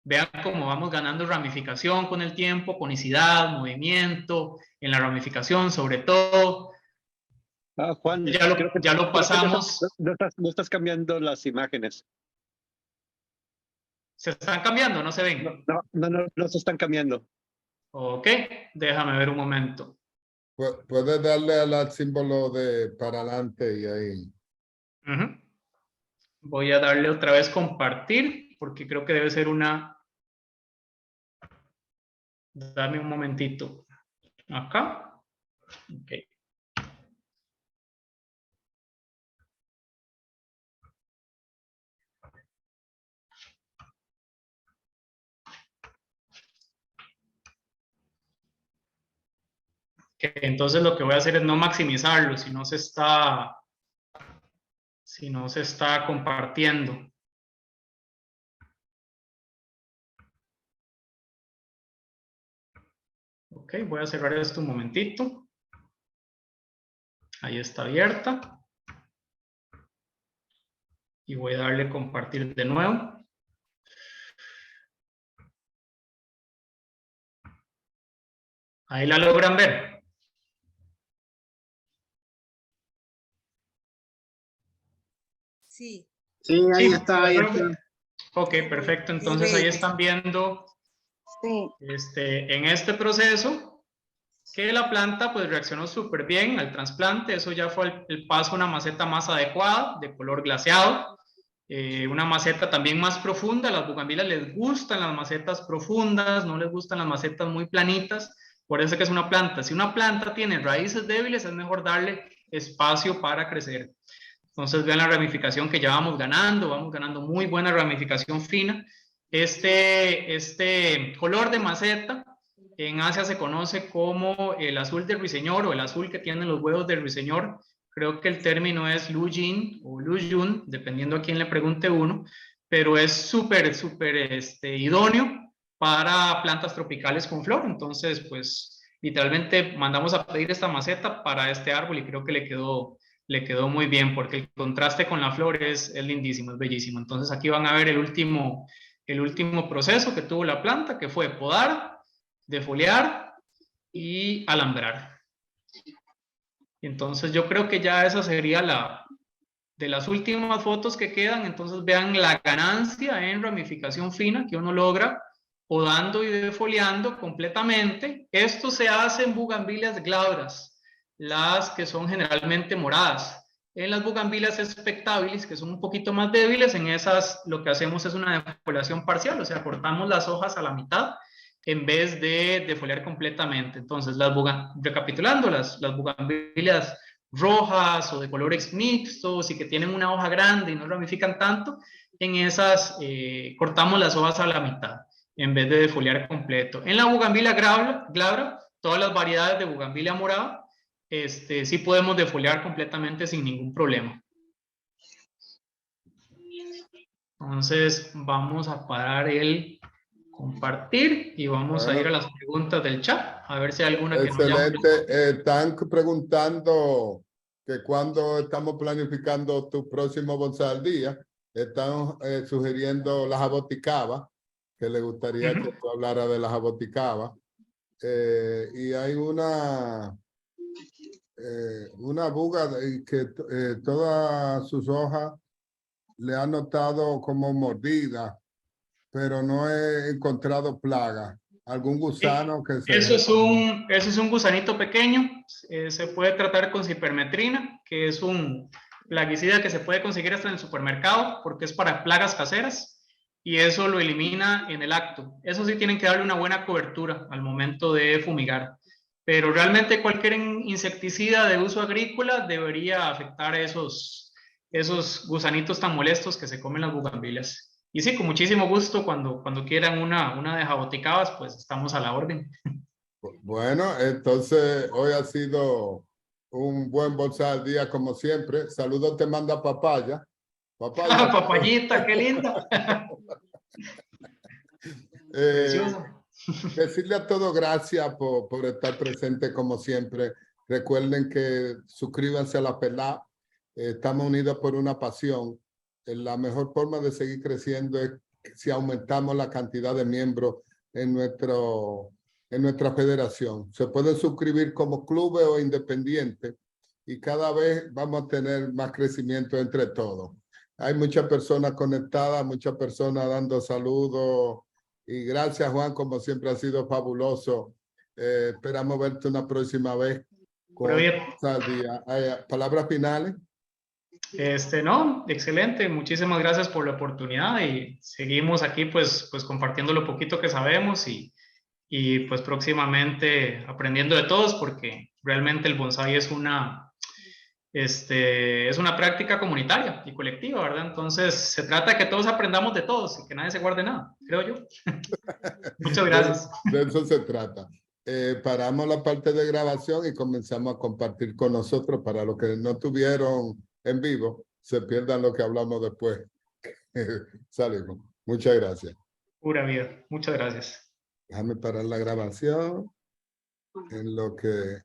Vean cómo vamos ganando ramificación con el tiempo, conicidad, movimiento, en la ramificación sobre todo. Juan, ya lo pasamos. No estás cambiando las imágenes. ¿Se están cambiando? ¿No se ven? No se están cambiando. Ok, déjame ver un momento. Puedes darle al símbolo de para adelante y ahí. Voy a darle otra vez compartir, porque creo que debe ser una... Dame un momentito. Acá. Ok. Entonces lo que voy a hacer es no maximizarlo si no se está compartiendo. Ok, voy a cerrar esto un momentito. Ahí está abierta. Y voy a darle compartir de nuevo. Ahí la logran ver. Sí. Sí, ahí Sí, está, ahí está. Ok, perfecto. Entonces ahí están viendo en este proceso que la planta pues reaccionó súper bien al trasplante. Eso ya fue el paso a una maceta más adecuada, de color glaseado. Una maceta también más profunda. A las bugambilias les gustan las macetas profundas, no les gustan las macetas muy planitas. Por eso que es una planta. Si una planta tiene raíces débiles, es mejor darle espacio para crecer. Entonces vean la ramificación que ya vamos ganando muy buena ramificación fina. Este color de maceta en Asia se conoce como el azul del ruiseñor o el azul que tienen los huevos del ruiseñor. Creo que el término es Lu Jin o Lu Yun, dependiendo a quién le pregunte uno, pero es súper idóneo para plantas tropicales con flor. Entonces, pues literalmente mandamos a pedir esta maceta para este árbol y creo que le quedó muy bien porque el contraste con la flor es lindísimo, es bellísimo. Entonces aquí van a ver el último proceso que tuvo la planta, que fue podar, defoliar y alambrar. Entonces yo creo que ya esa sería de las últimas fotos que quedan. Entonces vean la ganancia en ramificación fina que uno logra podando y defoliando completamente. Esto se hace en bugambilias glabras, las que son generalmente moradas. En las bugambilias expectabilis, que son un poquito más débiles, en esas lo que hacemos es una defoliación parcial, o sea, cortamos las hojas a la mitad en vez de defoliar completamente. Entonces, recapitulando, las bugambilias rojas o de colores mixtos y que tienen una hoja grande y no ramifican tanto, en esas cortamos las hojas a la mitad en vez de defoliar completo. En la bugambilia glabra, todas las variedades de bugambilia morada, sí podemos defoliar completamente sin ningún problema. Entonces vamos a parar el compartir y vamos a ir a Bueno, las preguntas del chat, a ver si hay alguna que nos llame. excelente. Están preguntando que cuando estamos planificando tu próximo Bonsai al Día. Están sugiriendo las jaboticabas, que le gustaría que tú hablaras de las jaboticabas. Y hay una buga que todas sus hojas le han notado como mordida, pero no he encontrado plaga. ¿Algún gusano que se... Eso es un gusanito pequeño, se puede tratar con cipermetrina, que es un plaguicida que se puede conseguir hasta en el supermercado, porque es para plagas caseras, y eso lo elimina en el acto. Eso sí, tienen que darle una buena cobertura al momento de fumigar, pero realmente cualquier insecticida de uso agrícola debería afectar a esos gusanitos tan molestos que se comen las bugambilias. Y sí, con muchísimo gusto, cuando quieran una de jaboticabas, pues estamos a la orden. Bueno, entonces hoy ha sido un buen Bonsai al Día como siempre. Saludos te manda Papaya. Papaya. Papayita, qué linda. Preciosa. Decirle a todos gracias por estar presente como siempre. Recuerden que suscríbanse a la PELA. Estamos unidos por una pasión. La mejor forma de seguir creciendo es si aumentamos la cantidad de miembros en nuestra federación. Se pueden suscribir como clubes o independientes y cada vez vamos a tener más crecimiento entre todos. Hay muchas personas conectadas, muchas personas dando saludos. Y gracias, Juan, como siempre ha sido fabuloso. Esperamos verte una próxima vez con al día. ¿Palabras finales? No, excelente. Muchísimas gracias por la oportunidad y seguimos aquí pues compartiendo lo poquito que sabemos y pues próximamente aprendiendo de todos, porque realmente el bonsái es una práctica comunitaria y colectiva, ¿verdad? Entonces se trata de que todos aprendamos de todos y que nadie se guarde nada, creo yo. Muchas gracias. De eso se trata. Paramos la parte de grabación y comenzamos a compartir con nosotros para los que no tuvieron en vivo, se pierdan lo que hablamos después. Salimos. Muchas gracias. Pura vida. Muchas gracias. Déjame parar la grabación en lo que